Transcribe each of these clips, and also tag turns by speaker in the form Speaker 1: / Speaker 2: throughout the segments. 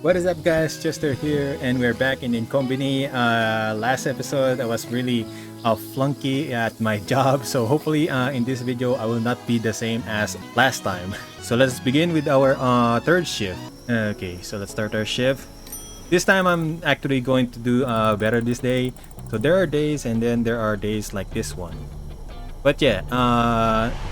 Speaker 1: What is up, guys? Chester here, and we're back in InKONBINI. Last episode, I was really a flunky at my job, so hopefully in this video, I will not be the same as last time. So let's begin with our third shift. Okay, so let's start our shift. This time, I'm actually going to do better this day. So there are days, and then there are days like this one. But yeah,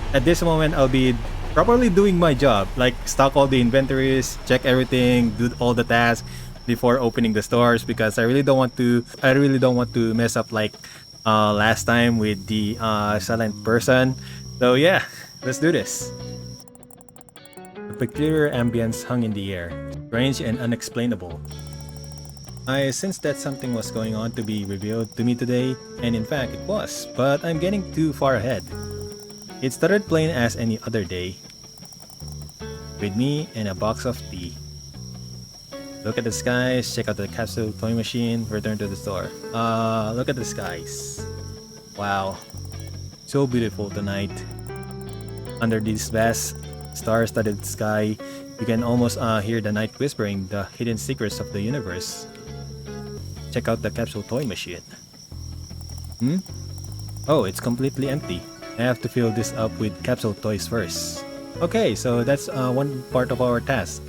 Speaker 1: at this moment, I'll be properly doing my job, like stock all the inventories, check everything, do all the tasks before opening the stores, because I really don't want to mess up like last time with the silent person. So yeah, let's do this. The peculiar ambience hung in the air, strange and unexplainable. I sensed that something was going on to be revealed to me today, and in fact it was, but I'm getting too far ahead. It started plain as any other day, with me and a box of tea. Look at the skies, check out the capsule toy machine, return to the store. Look at the skies. Wow, so beautiful tonight. Under this vast, star-studded sky, you can almost hear the night whispering the hidden secrets of the universe. Check out the capsule toy machine. Oh, it's completely empty. I have to fill this up with capsule toys first. Okay, so that's one part of our task.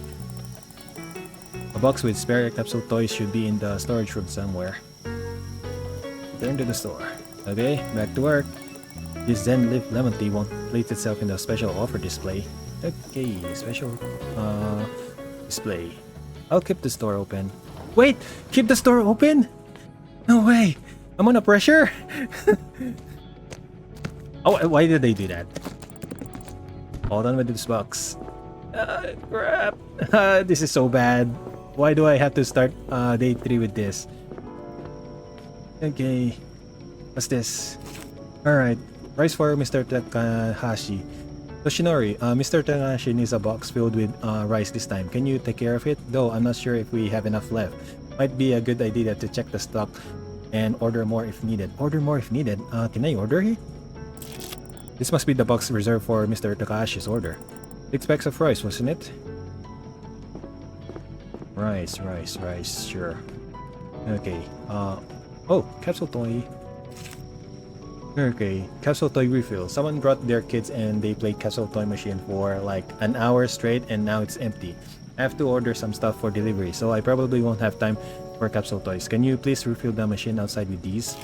Speaker 1: A box with spare capsule toys should be in the storage room somewhere. Return to the store. Okay, back to work. This Zen Leaf Lemon Tea won't place itself in the special offer display. Okay, special display. I'll keep the store open. Wait! Keep the store open? No way! I'm under pressure? Oh, why did they do that? Hold on with this box. Crap. This is so bad. Why do I have to start day 3 with this? Okay. What's this? Alright. Rice for Mr. Takahashi. Toshinori, Mr. Takahashi needs a box filled with rice this time. Can you take care of it? Though I'm not sure if we have enough left. Might be a good idea to check the stock and order more if needed. Order more if needed? Can I order it? This must be the box reserved for Mr. Takahashi's order. 6 packs of rice, wasn't it? Rice, sure. Okay, oh, capsule toy. Okay, capsule toy refill. Someone brought their kids and they played capsule toy machine for like an hour straight and now it's empty. I have to order some stuff for delivery, so I probably won't have time for capsule toys. Can you please refill the machine outside with these?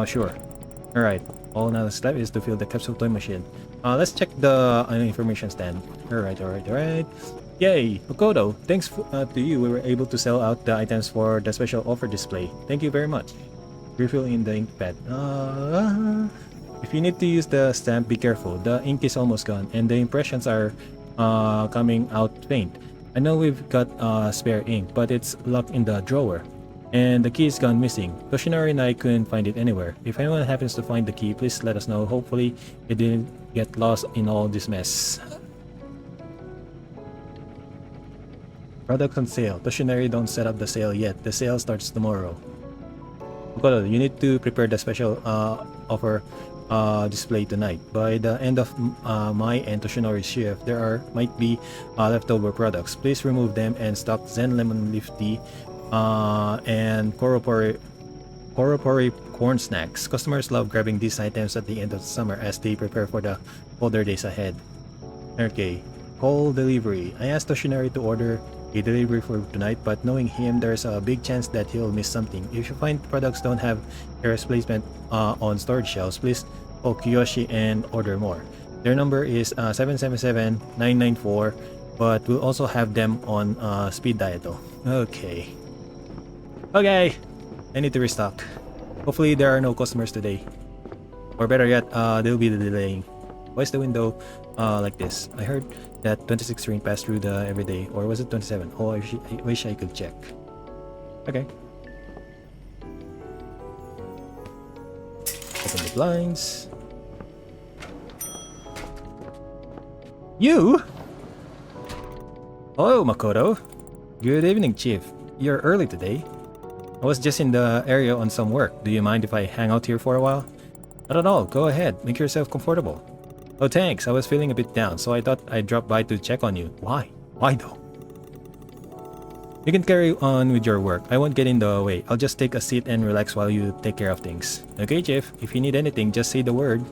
Speaker 1: Sure. Alright, all now left is to fill the capsule toy machine. Let's check the information stand. Alright. Yay, Makoto, thanks to you, we were able to sell out the items for the special offer display. Thank you very much. Refill in the ink pad. If you need to use the stamp, be careful. The ink is almost gone and the impressions are coming out faint. I know we've got spare ink, but it's locked in the drawer. And the key is gone missing. Toshinori and I couldn't find it anywhere. If anyone happens to find the key, please let us know. Hopefully, it didn't get lost in all this mess. Products on sale. Toshinori, don't set up the sale yet. The sale starts tomorrow. You need to prepare the special offer display tonight. By the end of my and Toshinori's shift, might be leftover products. Please remove them and stock Zen Lemon Leaf Tea and Koropori corn snacks. Customers love grabbing these items at the end of the summer as they prepare for the colder days ahead. Okay, call delivery. I asked Toshinori to order a delivery for tonight, but knowing him, there's a big chance that he'll miss something. If you find products don't have a replacement on storage shelves, please call Kiyoshi and order more. Their number is 777-994, but we'll also have them on speed dial. Okay, I need to restock. Hopefully there are no customers today, or better yet, they'll be delaying. Why is the window like this? I heard that 26 train passed through the every day, or was it 27? Oh, I wish I could check. Okay. Open the blinds. You? Hello, Makoto. Good evening, Chief. You're early today. I was just in the area on some work. Do you mind if I hang out here for a while? Not at all. Go ahead. Make yourself comfortable. Oh, thanks. I was feeling a bit down, so I thought I'd drop by to check on you. Why? Why though? You can carry on with your work. I won't get in the way. I'll just take a seat and relax while you take care of things. Okay, Jeff? If you need anything, just say the word.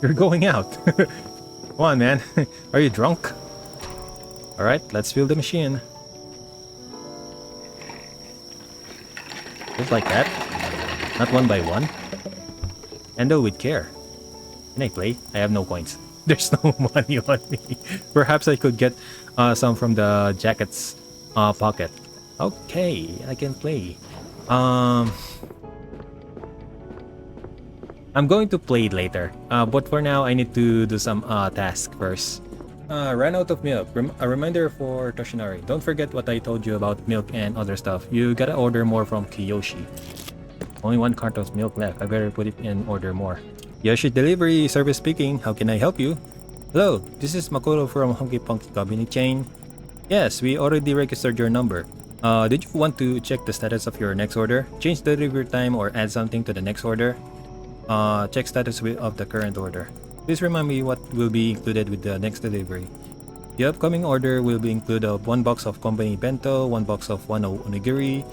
Speaker 1: You're going out. Come on, man. Are you drunk? Alright, let's fill the machine. Just like that. Not one by one. Handle with care. Can I play? I have no coins. There's no money on me. Perhaps I could get some from the jacket's pocket. Okay, I can play. I'm going to play it later. But for now, I need to do some tasks first. Ran out of milk. A reminder for Toshinari. Don't forget what I told you about milk and other stuff. You gotta order more from Kiyoshi. Only 1 carton of milk left. I better put it in order more. Yoshi Delivery Service speaking. How can I help you? Hello, this is Makoto from Honky Punky Combini chain. Yes, we already registered your number. Did you want to check the status of your next order? Change the delivery time or add something to the next order? Check status of the current order. Please remind me what will be included with the next delivery. The upcoming order will be include 1 box of company bento, 1 box of Wano onigiri.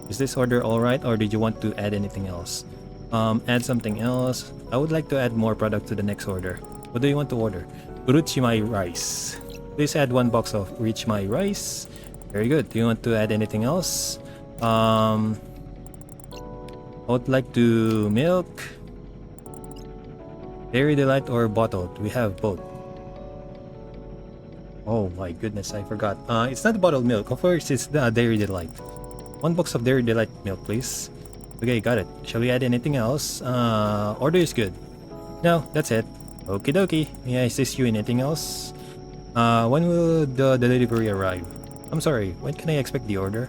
Speaker 1: Is this order alright or did you want to add anything else? Add something else. I would like to add more product to the next order. What do you want to order? Uruchimai rice. Please add 1 box of Uruchimai rice. Very good. Do you want to add anything else? I would like to milk. Dairy Delight or bottled? We have both. Oh my goodness, I forgot. It's not bottled milk. Of course, it's the Dairy Delight. 1 box of Dairy Delight milk, please. Okay, got it. Shall we add anything else? Order is good. No, that's it. Okie dokie. May I assist you in anything else? When will the delivery arrive? I'm sorry, when can I expect the order?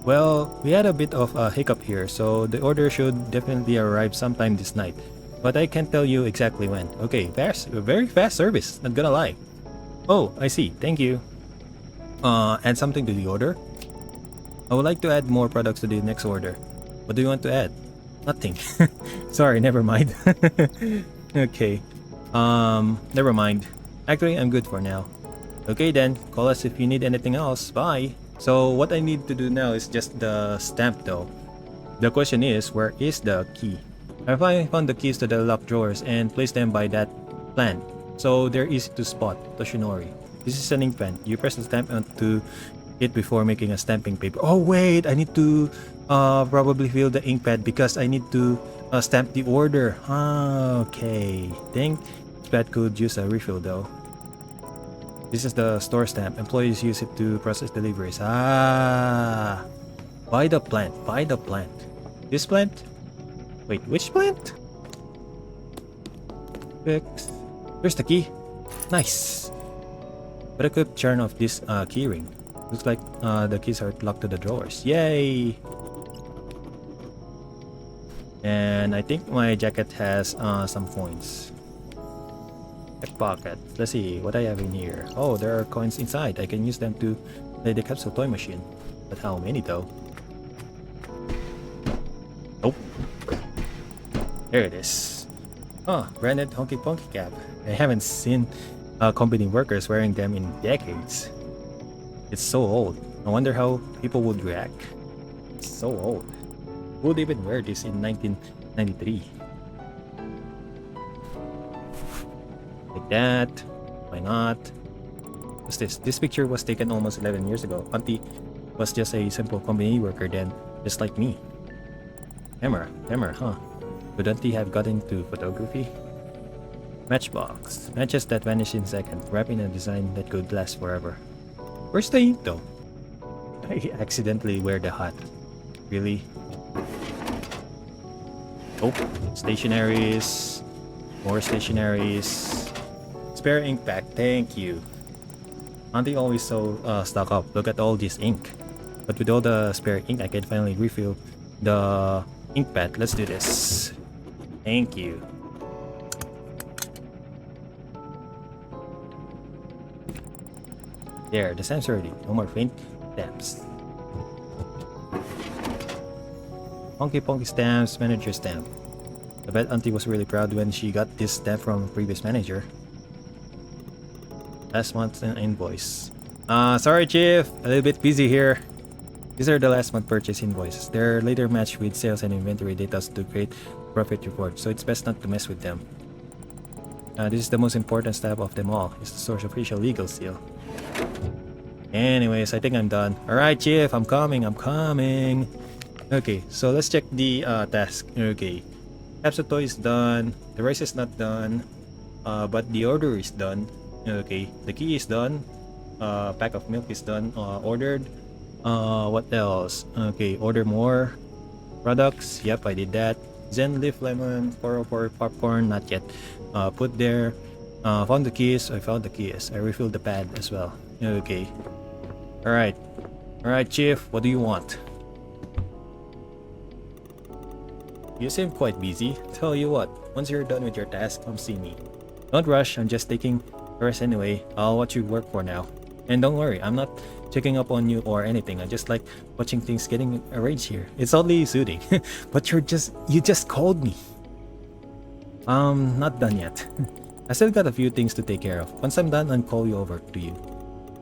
Speaker 1: Well, we had a bit of a hiccup here, so the order should definitely arrive sometime this night. But I can't tell you exactly when. Okay, very fast service, not gonna lie. Oh, I see. Thank you. Add something to the order? I would like to add more products to the next order. What do you want to add? Nothing. Sorry, never mind. Okay. Never mind. Actually, I'm good for now. Okay then, call us if you need anything else. Bye. So what I need to do now is just the stamp though. The question is, where is the key? I found the keys to the locked drawers and placed them by that plant. So they're easy to spot. Toshinori. This is an ink pen. You press the stamp onto it before making a stamping paper. Oh wait, I need to probably fill the ink pad because I need to stamp the order. Okay. Think that could use a refill though. This is the store stamp. Employees use it to process deliveries. Buy the plant. Buy the plant. This plant? Wait, which plant? Fix. There's the key. Nice. But I could turn off this key ring. Looks like the keys are locked to the drawers. Yay! And I think my jacket has some coins. Check pocket. Let's see what I have in here. Oh, there are coins inside. I can use them to play the capsule toy machine. But how many though? Nope. There it is. Oh, branded Honky Punky cap. I haven't seen company workers wearing them in decades. It's so old. I wonder how people would react. It's so old. Who would even wear this in 1993? Like that. Why not? What's this? This picture was taken almost 11 years ago. Auntie was just a simple company worker then, just like me. Camera, huh? Could Auntie have gotten into photography? Matchbox. Matches that vanish in seconds, wrapped in a design that could last forever. Where's the ink though? I accidentally wear the hat. Really? Oh, stationaries. More stationaries. Spare ink pack, thank you. Auntie always so stock up. Look at all this ink. But with all the spare ink, I can finally refill the ink pad. Let's do this. Thank you. There, the stamps are ready. No more faint stamps. Honky Punky stamps, manager stamp. I bet Auntie was really proud when she got this stamp from previous manager. Last month's invoice. Sorry, Chief. A little bit busy here. These are the last month purchase invoices. They're later matched with sales and inventory data to create profit report, so it's best not to mess with them. This is the most important step of them all. It's the source official legal seal. Anyways, I think I'm done. Alright, Chief, I'm coming. Okay, so let's check the task. Okay, capsule toy is done. The rice is not done, but the order is done. Okay, the key is done. Pack of milk is done. Ordered. What else? Okay, order more products. Yep, I did that. Zen leaf lemon 404 popcorn, not yet. Put there. Found the keys. I found the keys. I refilled the pad as well. Okay. Alright, Chief, what do you want? You seem quite busy. Tell you what, once you're done with your task, come see me. Don't rush, I'm just taking a rest anyway. I'll watch you work for now. And don't worry, I'm not checking up on you or anything. I just like watching things getting arranged here. It's oddly soothing. But you just called me. Not done yet. I still got a few things to take care of. Once I'm done, I'll call you over to you.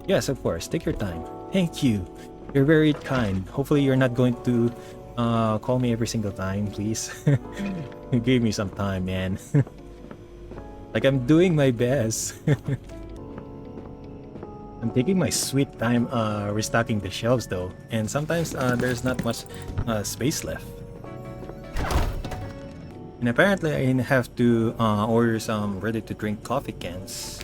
Speaker 1: Yes, of course. Take your time. Thank you. You're very kind. Hopefully you're not going to call me every single time, please. You gave me some time, man. Like I'm doing my best. I'm taking my sweet time restocking the shelves though. And sometimes there's not much space left. And apparently I have to order some ready-to-drink coffee cans.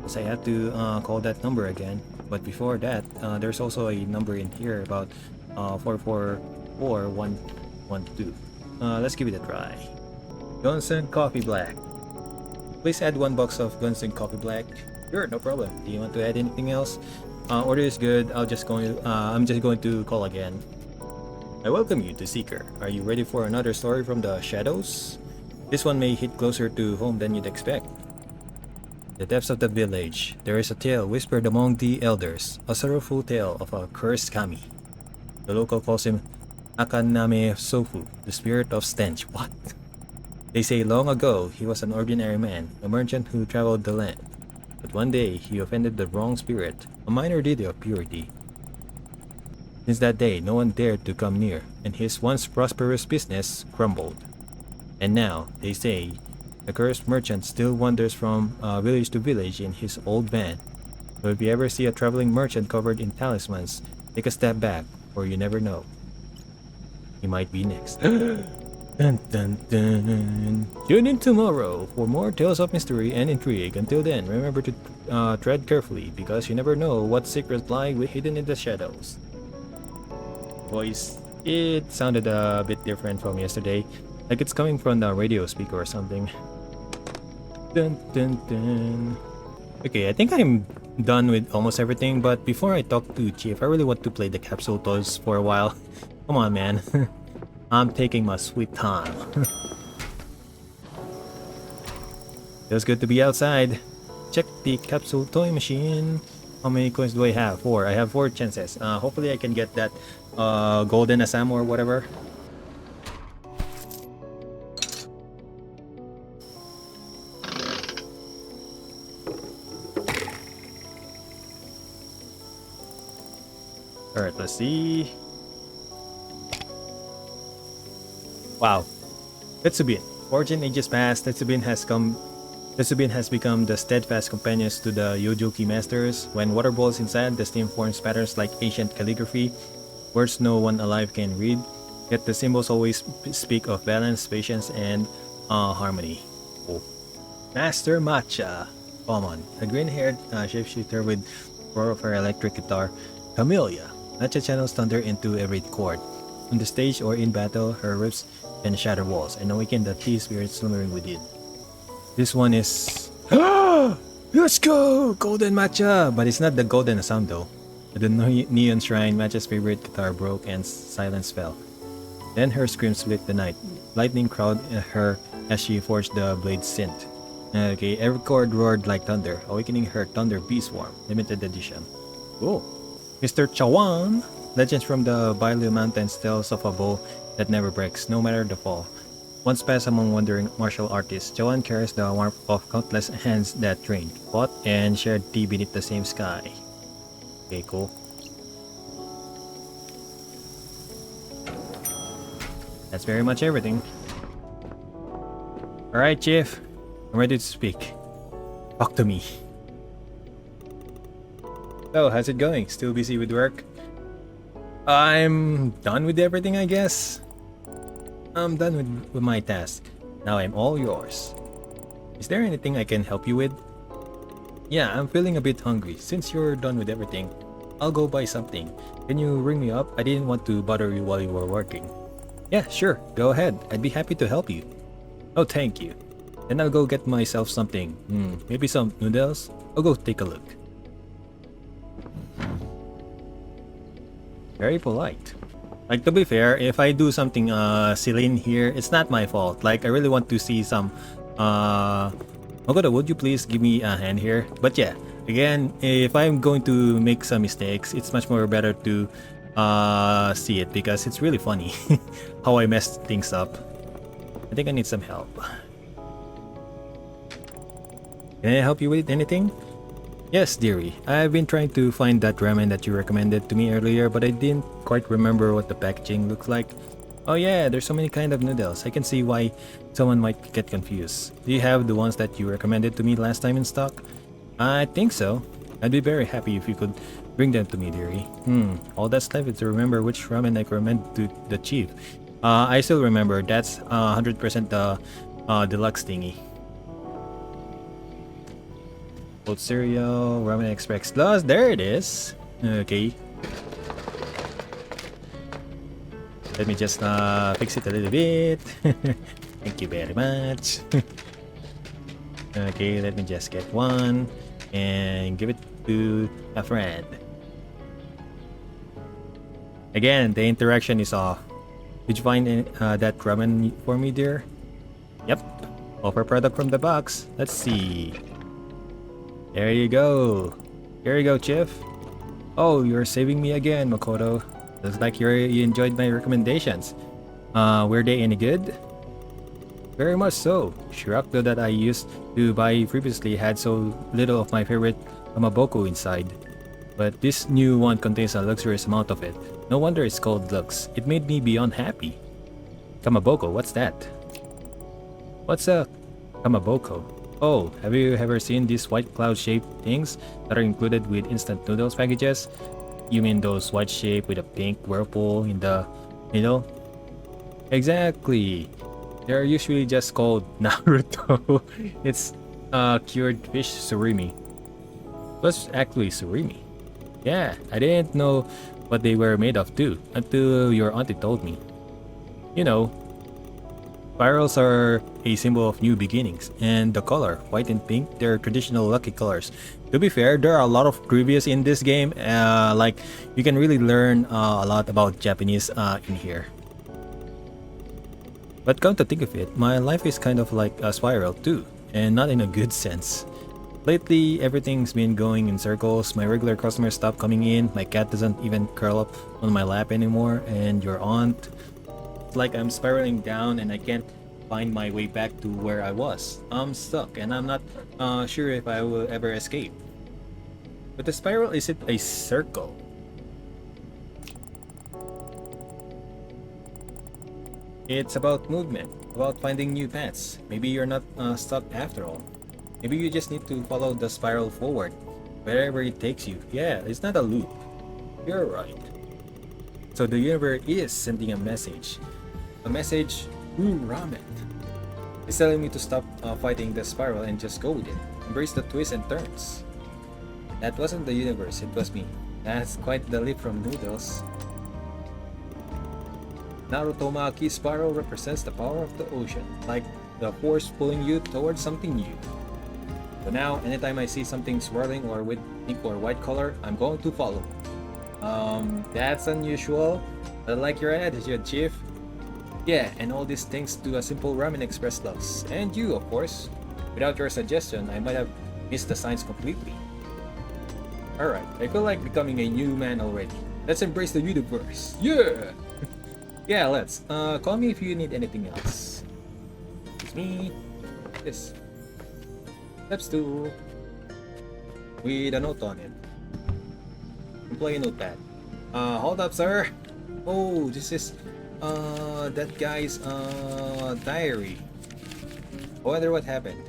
Speaker 1: So I have to call that number again. But before that, there's also a number in here about 444112. Let's give it a try. Gunson Coffee Black. Please add 1 box of Gunson Coffee Black. Sure, no problem. Do you want to add anything else? Order is good. I'm just going to call again. I welcome you to Seeker. Are you ready for another story from the shadows? This one may hit closer to home than you'd expect. The depths of the village, there is a tale whispered among the elders, a sorrowful tale of a cursed kami. The local calls him Akaname Sofu, the spirit of stench. What? They say long ago he was an ordinary man, a merchant who traveled the land. But one day he offended the wrong spirit, a minor deed of purity. Since that day, no one dared to come near, and his once prosperous business crumbled. And now, they say, the cursed merchant still wanders from village to village in his old van. So if you ever see a traveling merchant covered in talismans, take a step back, or you never know. He might be next. Dun dun dun. Tune in tomorrow for more tales of mystery and intrigue. Until then, remember to tread carefully, because you never know what secrets lie hidden in the shadows. Voice, it sounded a bit different from yesterday, like it's coming from the radio speaker or something. Dun, dun, dun. Okay, I think I'm done with almost everything, but before I talk to Chief, I really want to play the capsule toys for a while. Come on, man. I'm taking my sweet time. Feels good to be outside. Check the capsule toy machine. How many coins do I have? 4. I have 4 chances. Hopefully I can get that golden Assam or whatever. Alright, let's see. Wow. Tetsubin. Fortune ages past, Tetsubin has become the steadfast companions to the Yojoki masters. When water boils inside, the steam forms patterns like ancient calligraphy, words no one alive can read. Yet the symbols always speak of balance, patience, and harmony. Oh. Master Matcha. Common. A green-haired shapeshifter with 4-of her electric guitar. Camellia. Matcha channels thunder into every chord. On the stage or in battle, her rips can shatter walls and awaken the tea spirit slumbering within. This one is... Let's go! Golden Matcha! But it's not the golden Assam though. At the neon shrine, Matcha's favorite guitar broke and silence fell. Then her screams split the night. Lightning crowded her as she forged the blade's scent. Okay, every chord roared like thunder, awakening her thunder beast swarm. Limited edition. Cool. Mr. Chawan! Legends from the Bailu Mountains tells of a bow that never breaks, no matter the fall. Once passed among wandering martial artists, Chawan carries the warmth of countless hands that trained, fought, and shared tea beneath the same sky. Okay, cool. That's very much everything. Alright, Chief. I'm ready to speak. Talk to me. So, how's it going? Still busy with work? I'm done with everything, I guess. I'm done with my task. Now I'm all yours. Is there anything I can help you with? Yeah, I'm feeling a bit hungry. Since you're done with everything, I'll go buy something. Can you ring me up? I didn't want to bother you while you were working. Yeah, sure. Go ahead. I'd be happy to help you. Oh, thank you. Then I'll go get myself something. Maybe some noodles? I'll go take a look. Very polite. Like, to be fair, if I do something silly in here, it's not my fault. Like, I really want to see some Makoto, would you please give me a hand here? But yeah, again, if I'm going to make some mistakes, it's much more better to see it because it's really funny how I messed things up. I think I need some help. Can I help you with anything? Yes, dearie. I've been trying to find that ramen that you recommended to me earlier, but I didn't quite remember what the packaging looks like. Oh yeah, there's so many kind of noodles. I can see why someone might get confused. Do you have the ones that you recommended to me last time in stock? I think so. I'd be very happy if you could bring them to me, dearie. All that's left is to remember which ramen I recommend to the chief. I still remember. That's 100% the deluxe thingy. Oat cereal, ramen express plus. There it is. Okay. Let me just fix it a little bit. Thank you very much. Okay, let me just get one and give it to a friend. Again, the interaction is off. Did you find that ramen for me, dear? Yep. Offer product from the box. Let's see. There you go. Here you go, Chief. Oh, you're saving me again, Makoto. Looks like you enjoyed my recommendations. Were they any good? Very much so. Shirakdo that I used to buy previously had so little of my favorite kamaboko inside. But this new one contains a luxurious amount of it. No wonder it's called Lux. It made me beyond happy. Kamaboko, what's that? What's a kamaboko? Oh, have you ever seen these white cloud-shaped things that are included with instant noodles packages? You mean those white shape with a pink whirlpool in the middle? Exactly. They're usually just called Naruto. It's cured fish surimi. It was actually surimi. Yeah, I didn't know what they were made of too, until your auntie told me. You know, spirals are a symbol of new beginnings, and the color, white and pink, they're traditional lucky colors. To be fair, there are a lot of trivias in this game, like you can really learn a lot about Japanese in here. But come to think of it, my life is kind of like a spiral too, and not in a good sense. Lately, everything's been going in circles. My regular customers stop coming in, my cat doesn't even curl up on my lap anymore, and your aunt... It's like I'm spiraling down and I can't find my way back to where I was. I'm stuck and I'm not sure if I will ever escape. But the spiral isn't a circle. It's about movement, about finding new paths. Maybe you're not stuck after all. Maybe you just need to follow the spiral forward, wherever it takes you. Yeah, it's not a loop. You're right. So the universe is sending a message. A message through ramen. It's telling me to stop fighting the spiral and just go with it. Embrace the twists and turns. That wasn't the universe, it was me. That's quite the leap from noodles. Narutomaki spiral represents the power of the ocean, like the force pulling you towards something new. So now, anytime I see something swirling or with pink or white color, I'm going to follow. That's unusual. I like your attitude, Chief. Yeah, and all these things to a simple ramen express loves. And you, of course. Without your suggestion, I might have missed the signs completely. Alright, I feel like becoming a new man already. Let's embrace the universe. Yeah! Yeah, let's. Call me if you need anything else. It's me. This. Steps 2. With a note on it. Employee notepad. Hold up, sir. Oh, this is that guy's diary. I wonder what happened.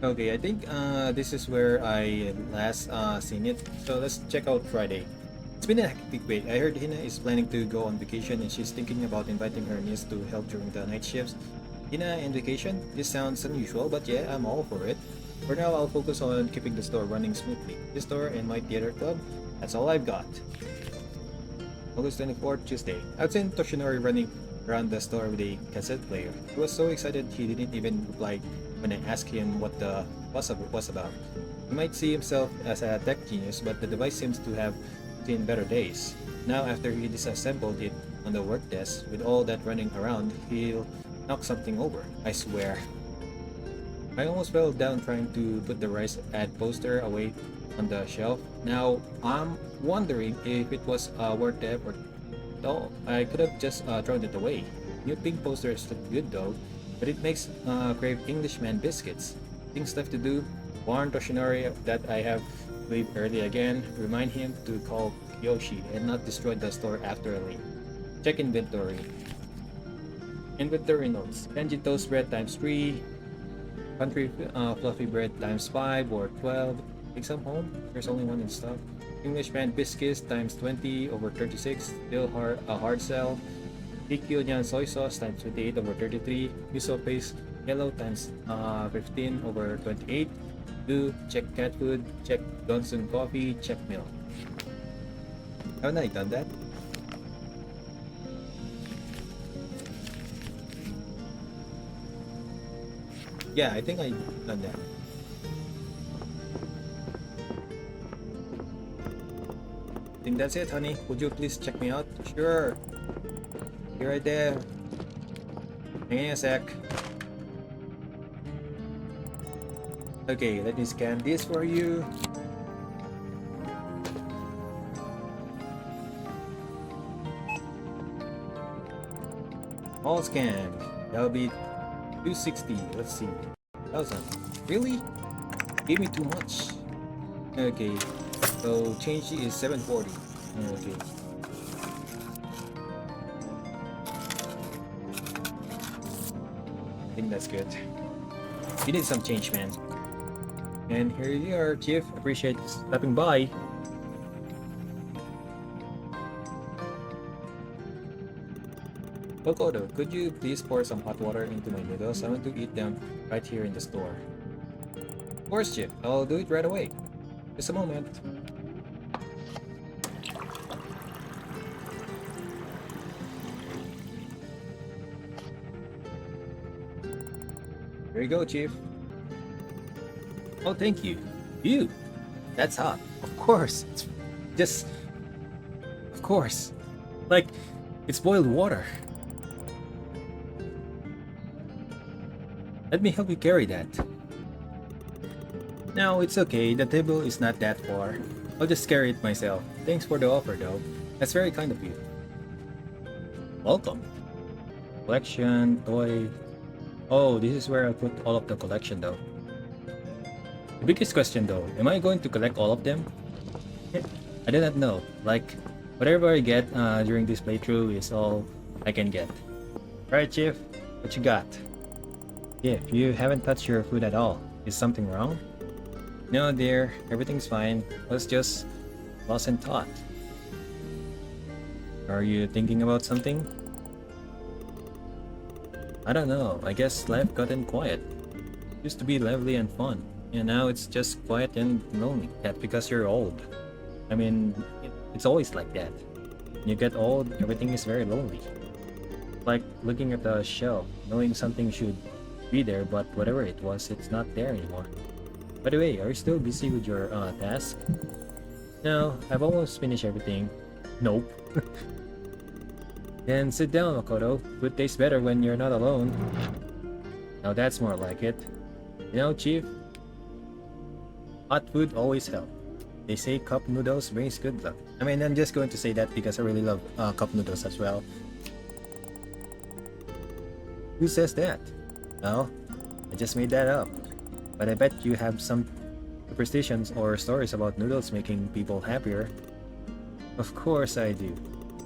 Speaker 1: Okay, I think this is where I last seen it. So let's check out Friday. It's been a hectic week. I heard Hina is planning to go on vacation and she's thinking about inviting her niece to help during the night shifts. Hina on vacation? This sounds unusual, but yeah, I'm all for it. For now, I'll focus on keeping the store running smoothly. This store and my theater club, that's all I've got. August 24th, Tuesday. I've seen Toshinori running around the store with a cassette player. He was so excited he didn't even reply when I asked him what the fuss was about. He might see himself as a tech genius, but the device seems to have seen better days. Now, after he disassembled it on the work desk, with all that running around, he'll knock something over, I swear. I almost fell down trying to put the Rise ad poster away on the shelf. Now, I'm wondering if it was worth the effort. No, I could have just thrown it away. New pink posters look good though, but it makes crave Englishman biscuits. Things left to do. Warn Toshinori that I have to leave early again. Remind him to call Yoshi and not destroy the store after I leave. Check inventory. Inventory notes. Kanji toast bread times 3. Country fluffy bread times 5 or 12. Take some home. There's only one in stock. Englishman biscuits times 20 over 36. Still hard sell. Bikyo Nyan soy sauce times 28 over 33. Miso paste yellow times 15 over 28. Do check cat food. Check Johnson coffee. Check milk. Haven't I done that? Yeah, I think I done that. I think that's it, honey. Would you please check me out? Sure. You're right there. Hang on a sec. Okay, let me scan this for you. All scanned. That'll be 260. Let's see. 1,000. Really? Gave me too much. Okay. So change is 740. Okay. I think that's good. You need some change, man. And here you are, Chief. Appreciate stopping by. Kokodo, could you please pour some hot water into my noodles? I want to eat them right here in the store. Of course, Chief. I'll do it right away. Just a moment. Here you go, Chief. Oh, thank you. You. That's hot. Of course. It's just... Of course. Like, it's boiled water. Let me help you carry that. No, it's okay. The table is not that far. I'll just carry it myself. Thanks for the offer, though. That's very kind of you. Welcome. Collection, toy... Oh, this is where I put all of the collection, though. The biggest question, though, am I going to collect all of them? I do not know. Like, whatever I get during this playthrough is all I can get. Right, Chief? What you got? Yeah, you haven't touched your food at all. Is something wrong? No, dear. Everything's fine. I was just lost in thought. Are you thinking about something? I don't know. I guess life gotten quiet. It used to be lively and fun. And now it's just quiet and lonely. That's because you're old. I mean, it's always like that. When you get old, everything is very lonely. Like looking at the shelf, knowing something should be there, but whatever it was, it's not there anymore. By the way, are you still busy with your task? No, I've almost finished everything. Nope. Then sit down, Makoto. Food tastes better when you're not alone. Now that's more like it. You know, Chief? Hot food always helps. They say cup noodles brings good luck. I mean, I'm just going to say that because I really love cup noodles as well. Who says that? Well, I just made that up. But I bet you have some superstitions or stories about noodles making people happier. Of course I do.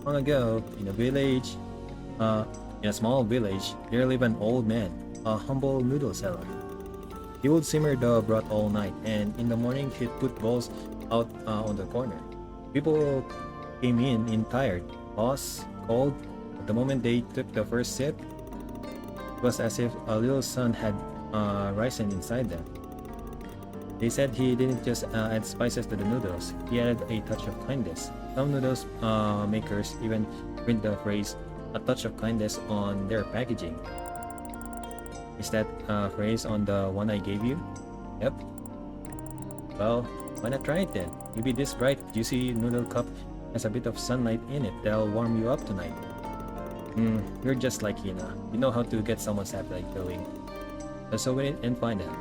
Speaker 1: Long ago, in a small village, there lived an old man, a humble noodle seller. He would simmer the broth all night, and in the morning he'd put bowls out on the corner. People came in tired, lost, cold. But the moment they took the first sip, it was as if a little sun had risen inside them. They said he didn't just add spices to the noodles, he added a touch of kindness. Some noodles makers even print the phrase, "a touch of kindness," on their packaging. Is that phrase on the one I gave you? Yep. Well, why not try it then? Maybe this bright, juicy noodle cup has a bit of sunlight in it that'll warm you up tonight. You're just like Hina. You know how to get someone's appetite going. Let's open it and find out.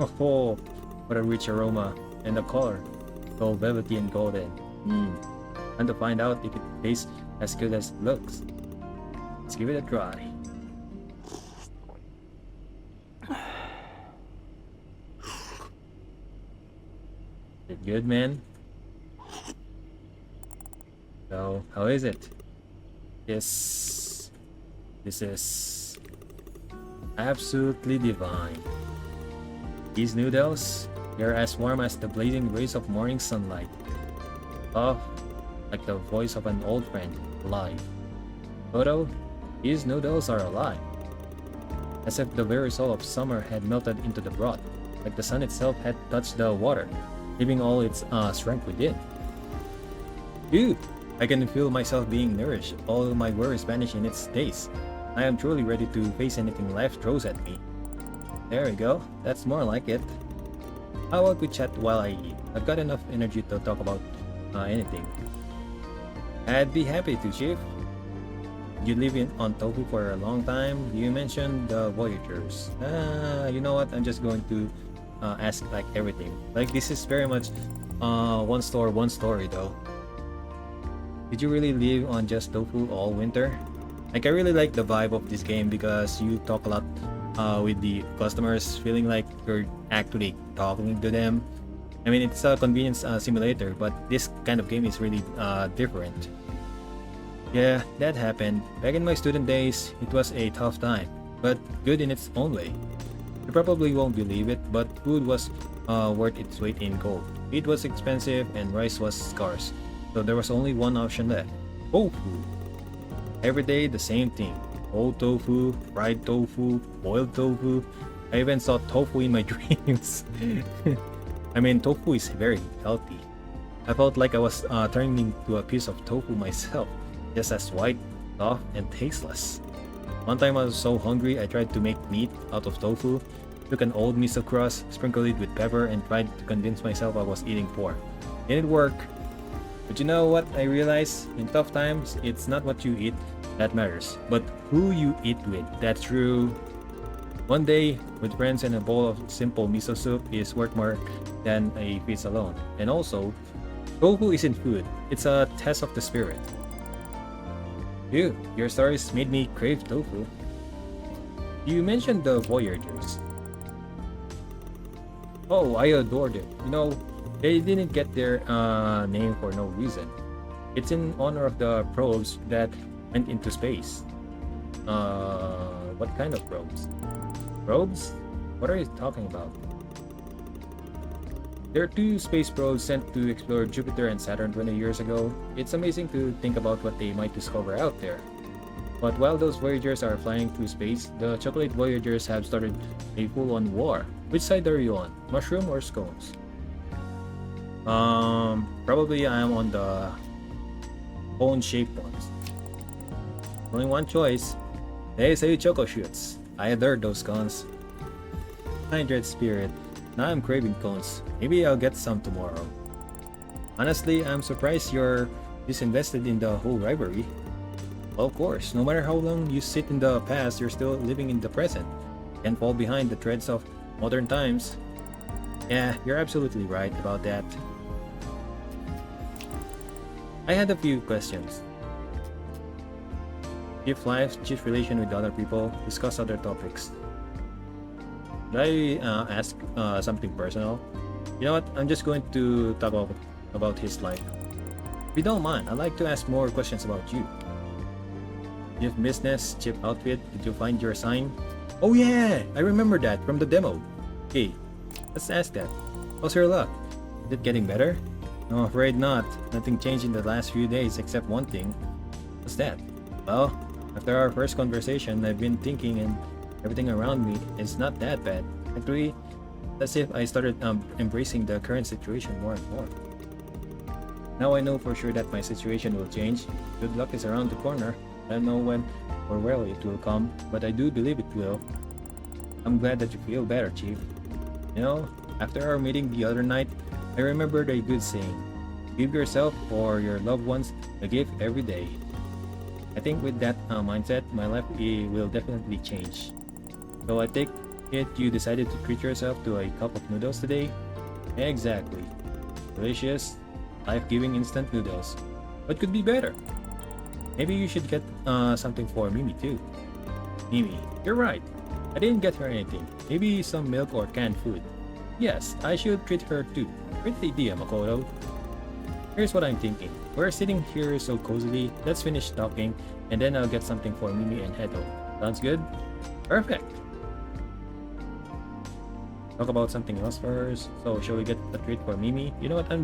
Speaker 1: Oh, what a rich aroma, and the color, so velvety and golden. And to find out if it tastes as good as it looks. Let's give it a try. Is it good, man? So, how is it? This is absolutely divine. These noodles, they're as warm as the blazing rays of morning sunlight. Oh, like the voice of an old friend, alive. Toto, these noodles are alive. As if the very soul of summer had melted into the broth, like the sun itself had touched the water, leaving all its strength within. Dude, I can feel myself being nourished, all my worries vanish in its taste. I am truly ready to face anything life throws at me. There we go, that's more like it. How about we chat while I eat? I've got enough energy to talk about anything. I'd be happy to, Chief. You live on Tofu for a long time. You mentioned the Voyagers. You know what? I'm just going to ask like everything. Like this is very much one store, one story though. Did you really live on just Tofu all winter? Like I really like the vibe of this game because you talk a lot with the customers, feeling like you're actually talking to them. I mean, it's a convenience simulator, but this kind of game is really different. Yeah, that happened. Back in my student days, it was a tough time, but good in its own way. You probably won't believe it, but food was worth its weight in gold. Meat was expensive and rice was scarce, so there was only one option left: tofu. Every day, the same thing. Cold tofu, fried tofu, boiled tofu. I even saw tofu in my dreams. I mean, tofu is very healthy. I felt like I was turning into a piece of tofu myself, just as white, soft, and tasteless. One time I was so hungry, I tried to make meat out of tofu, took an old miso crust, sprinkled it with pepper, and tried to convince myself I was eating pork. Didn't work. But you know what I realized? In tough times, it's not what you eat that matters, but who you eat with. That's true. One day, with friends and a bowl of simple miso soup is worth more than a feast alone. And also, tofu isn't food, it's a test of the spirit. Dude, your stories made me crave tofu. You mentioned the Voyagers. Oh, I adored it. You know, they didn't get their name for no reason. It's in honor of the probes that went into space. What kind of probes? Probes? What are you talking about? There are two space probes sent to explore Jupiter and Saturn 20 years ago. It's amazing to think about what they might discover out there. But while those Voyagers are flying through space, the chocolate Voyagers have started a full-on war. Which side are you on? Mushroom or scones? Probably I am on the cone-shaped ones. Only one choice. They say choco shoots. I adore those cones. Kindred spirit. Now I'm craving cones. Maybe I'll get some tomorrow. Honestly, I'm surprised you're disinvested in the whole rivalry. Well, of course, no matter how long you sit in the past, you're still living in the present. Can't fall behind the threads of modern times. Yeah, you're absolutely right about that. I had a few questions. Chief life, chief relation with other people, discuss other topics. Should I ask something personal? You know what? I'm just going to talk about his life. If you don't mind, I'd like to ask more questions about you. You have business, cheap outfit, did you find your sign? Oh yeah, I remember that from the demo. Hey, let's ask that. How's your luck? Is it getting better? No, afraid not. Nothing changed in the last few days except one thing. What's that? Well, after our first conversation, I've been thinking and everything around me is not that bad. Actually, as if I started embracing the current situation more and more. Now I know for sure that my situation will change. Good luck is around the corner. I don't know when or where it will come, but I do believe it will. I'm glad that you feel better, Chief. You know, after our meeting the other night, I remembered a good saying. Give yourself or your loved ones a gift every day. I think with that mindset, my life will definitely change. So I take it you decided to treat yourself to a cup of noodles today? Exactly. Delicious, life-giving instant noodles. What could be better? Maybe you should get something for Mimi too. Mimi, you're right. I didn't get her anything. Maybe some milk or canned food. Yes, I should treat her too. Great idea, Makoto. Here's what I'm thinking. We're sitting here so cozily. Let's finish talking, and then I'll get something for Mimi and head home. Sounds good? Perfect. Talk about something else first. So, shall we get a treat for Mimi? You know what? I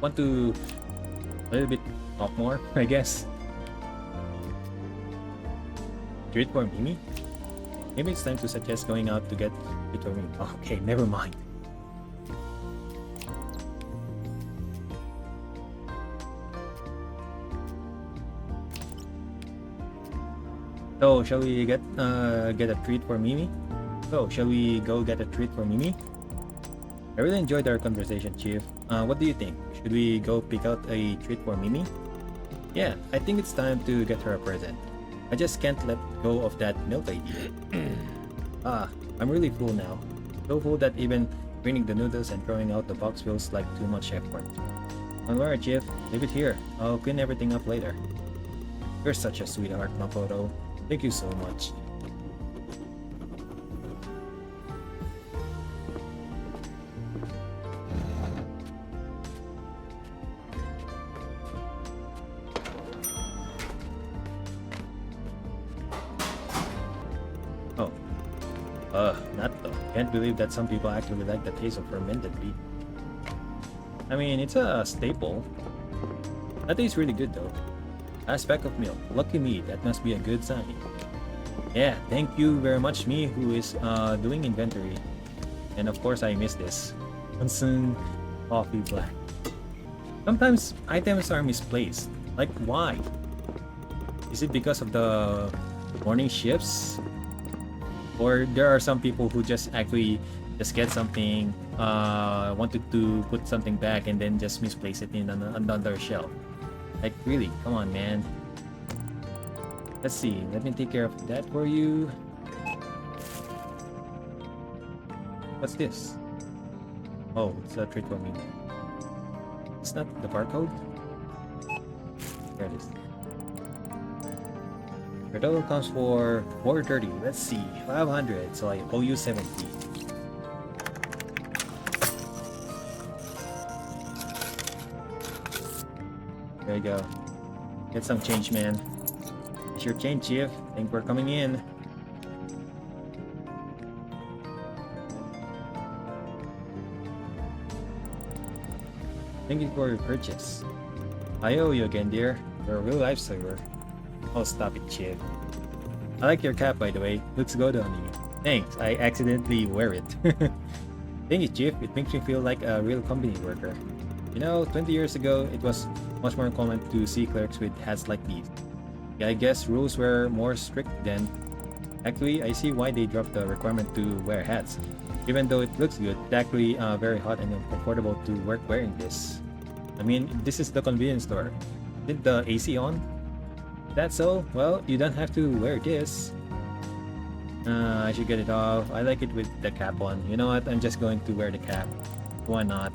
Speaker 1: want to a little bit talk more, I guess. Treat for Mimi? Maybe it's time to suggest going out to get it for Mimi. Okay, never mind. So, shall we get a treat for Mimi? So, shall we go get a treat for Mimi? I really enjoyed our conversation, Chief. What do you think? Should we go pick out a treat for Mimi? Yeah, I think it's time to get her a present. I just can't let go of that milk idea. I'm really full now. So full that even cleaning the noodles and throwing out the box feels like too much effort. Don't worry, Chief. Leave it here. I'll clean everything up later. You're such a sweetheart, Makoto. Thank you so much. Natto. Can't believe that some people actually like the taste of fermented beef. I mean, it's a staple. That tastes really good though. A speck of milk. Lucky me, that must be a good sign. Yeah, thank you very much, me who is doing inventory. And of course I missed this. Johnson Coffee Black. Sometimes items are misplaced. Like why? Is it because of the morning shifts? Or there are some people who just actually just get something, wanted to put something back and then just misplace it in another shelf. Like really, come on man. Let's see, let me take care of that for you. What's this? Oh, it's a treat for me. It's not the barcode? There it is. Your total comes for 430. Let's see, 500. So I owe you 70. There you go. Get some change, man. It's your change, Chief. Thanks for coming in. Thank you for your purchase. I owe you again, dear. You're a real lifesaver. Oh, stop it, Chief. I like your cap, by the way. Looks good on you. Thanks, I accidentally wear it. Thank you, Chief. It makes me feel like a real company worker. You know, 20 years ago, it was much more common to see clerks with hats like these. Yeah, I guess rules were more strict then. Actually, I see why they dropped the requirement to wear hats. Even though it looks good, it's actually very hot and uncomfortable to work wearing this. I mean, this is the convenience store. Did the AC on? That's so? Well, you don't have to wear this. I should get it off. I like it with the cap on. You know what? I'm just going to wear the cap. Why not?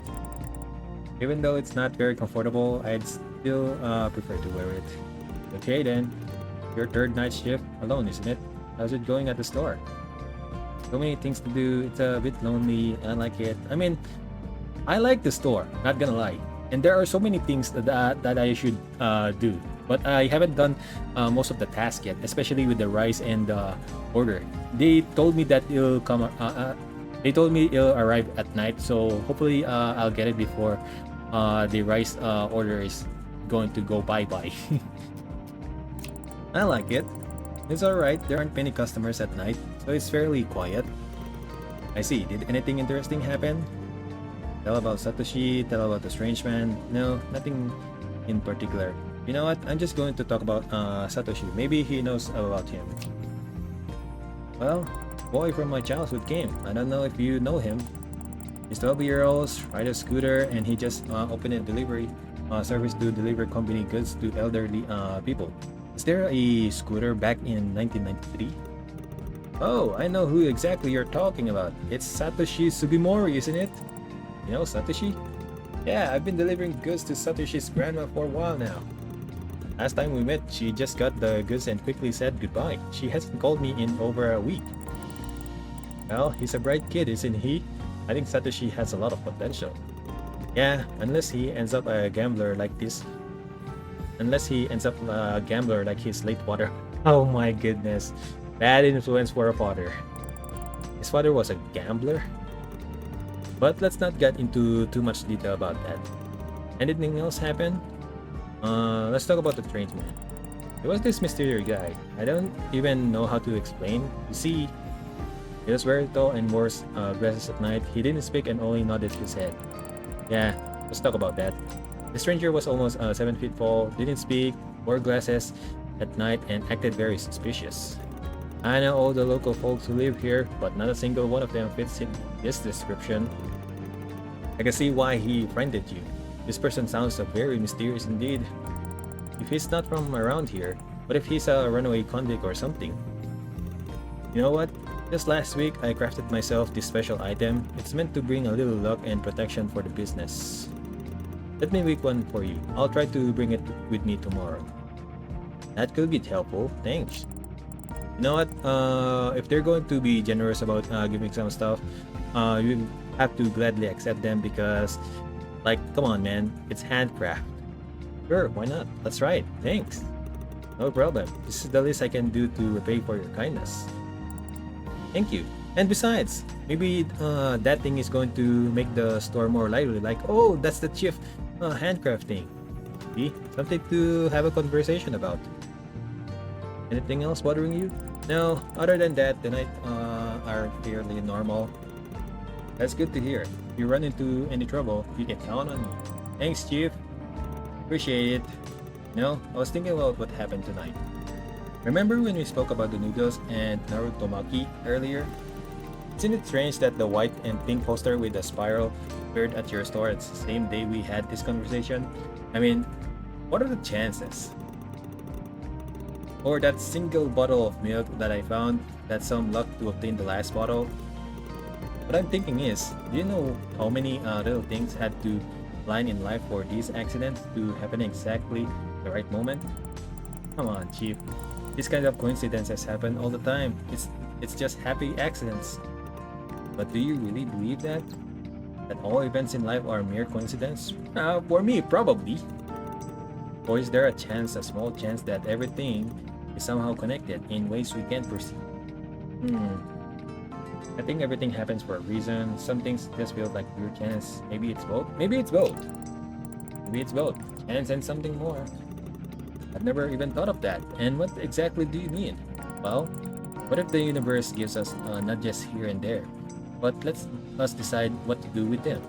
Speaker 1: Even though it's not very comfortable, I'd still prefer to wear it. Okay then. Your third night shift alone, isn't it? How's it going at the store? So many things to do. It's a bit lonely. I like it. I mean, I like the store. Not gonna lie. And there are so many things that I should do, but I haven't done most of the tasks yet, especially with the rice and the order. They told me that it'll come. They told me it'll arrive at night, so hopefully I'll get it before the rice order is going to go bye-bye. I like it. It's alright. There aren't many customers at night, so it's fairly quiet. I see. Did anything interesting happen? Tell about Satoshi, tell about the strange man. No, nothing in particular. You know what? I'm just going to talk about Satoshi. Maybe he knows about him. Well, boy from my childhood came. I don't know if you know him. He's 12-year-old, rides a scooter, and he just opened a delivery service to deliver company goods to elderly people. Is there a scooter back in 1993? Oh, I know who exactly you're talking about. It's Satoshi Sugimori, isn't it? You know Satoshi? Yeah, I've been delivering goods to Satoshi's grandma for a while now. Last time we met, she just got the goods and quickly said goodbye. She hasn't called me in over a week. Well, he's a bright kid, isn't he? I think Satoshi has a lot of potential. Yeah, unless he ends up a gambler like this. Unless he ends up a gambler like his late father. Oh my goodness. Bad influence for a father. His father was a gambler? But let's not get into too much detail about that. Anything else happen? Let's talk about the strange man. There was this mysterious guy. I don't even know how to explain. You see, he was very tall and wore glasses at night. He didn't speak and only nodded his head. Yeah, let's talk about that. The stranger was almost 7 feet tall, didn't speak, wore glasses at night, and acted very suspicious. I know all the local folks who live here, but not a single one of them fits in this description. I can see why he friended you. This person sounds very mysterious indeed. If he's not from around here, what if he's a runaway convict or something? You know what? Just last week, I crafted myself this special item. It's meant to bring a little luck and protection for the business. Let me make one for you. I'll try to bring it with me tomorrow. That could be helpful. Thanks. You know what? If they're going to be generous about giving some stuff, you have to gladly accept them because, like, come on, man, it's handcraft. Sure, why not? That's right. Thanks. No problem. This is the least I can do to repay for your kindness. Thank you. And besides, maybe that thing is going to make the store more lively. Like, oh, that's the chief handcraft thing. See? Something to have a conversation about. Anything else bothering you? No, other than that, the night are fairly normal. That's good to hear. If you run into any trouble, you can count on me. Thanks, Chief. Appreciate it. No, I was thinking about what happened tonight. Remember when we spoke about the noodles and Narutomaki earlier? Isn't it strange that the white and pink poster with the spiral appeared at your store at the same day we had this conversation? I mean, what are the chances? Or that single bottle of milk that I found, that's some luck to obtain the last bottle? What I'm thinking is, do you know how many little things had to line in life for these accidents to happen exactly the right moment? Come on, Chief. These kind of coincidences happen all the time. It's just happy accidents. But do you really believe that? That all events in life are mere coincidence? For me, probably. Or is there a small chance that everything is somehow connected in ways we can't perceive? I think everything happens for a reason. Some things just feel like pure chance. Maybe it's both. Maybe it's both. Maybe it's both. Chance and something more. I've never even thought of that. And what exactly do you mean? Well, what if the universe gives us nudges here and there? But let's us decide what to do with them.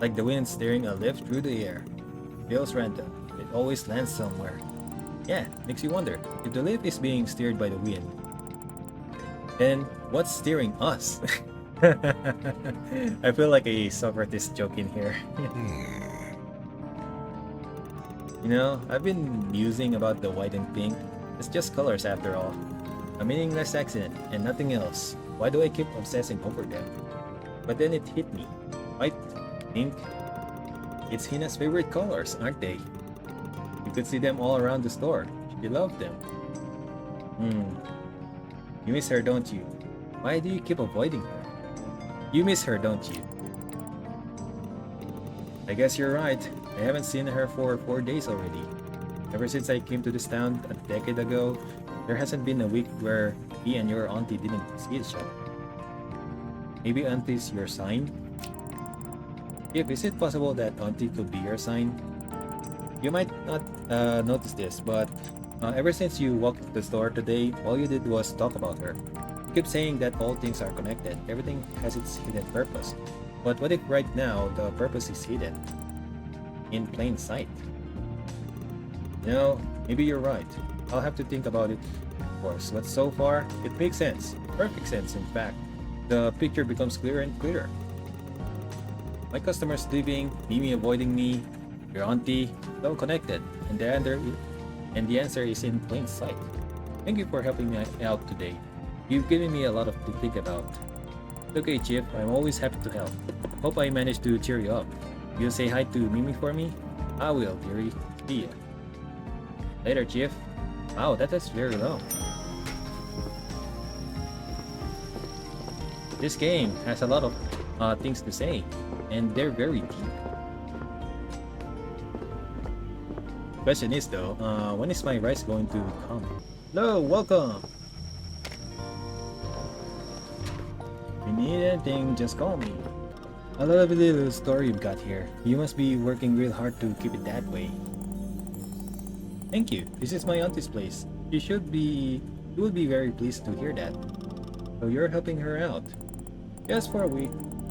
Speaker 1: Like the wind steering a lift through the air. Feels random. It always lands somewhere. Yeah, makes you wonder, if the lift is being steered by the wind, then what's steering us? I feel like a Socrates joke in here. You know, I've been musing about the white and pink. It's just colors after all. A meaningless accident and nothing else. Why do I keep obsessing over them? But then it hit me. White, pink. It's Hina's favorite colors, aren't they? You could see them all around the store. She loved them. You miss her, don't you? Why do you keep avoiding her? You miss her, don't you? I guess you're right. I haven't seen her for 4 days already. Ever since I came to this town a decade ago, there hasn't been a week where me and your auntie didn't see each other. Maybe auntie's your sign? If is it possible that auntie could be your sign? You might not notice this, but ever since you walked to the store today, all you did was talk about her. You keep saying that all things are connected, everything has its hidden purpose. But what if right now the purpose is hidden? In plain sight? You know, maybe you're right. I'll have to think about it, of course. But so far, it makes sense. Perfect sense, in fact. The picture becomes clearer and clearer. My customers leaving, Mimi avoiding me, your auntie, all connected. And the answer is in plain sight. Thank you for helping me out today. You've given me a lot to think about. Okay, Chief, I'm always happy to help. Hope I managed to cheer you up. You'll say hi to Mimi for me? I will, dearie. See ya. Later, Chief. Wow, that is very long. This game has a lot of things to say, and they're very deep. Question is though, when is my rice going to come? Hello, welcome! If you need anything, just call me. I love the little story you've got here. You must be working real hard to keep it that way. Thank you. This is my auntie's place. You would be very pleased to hear that. So you're helping her out. Just for a week.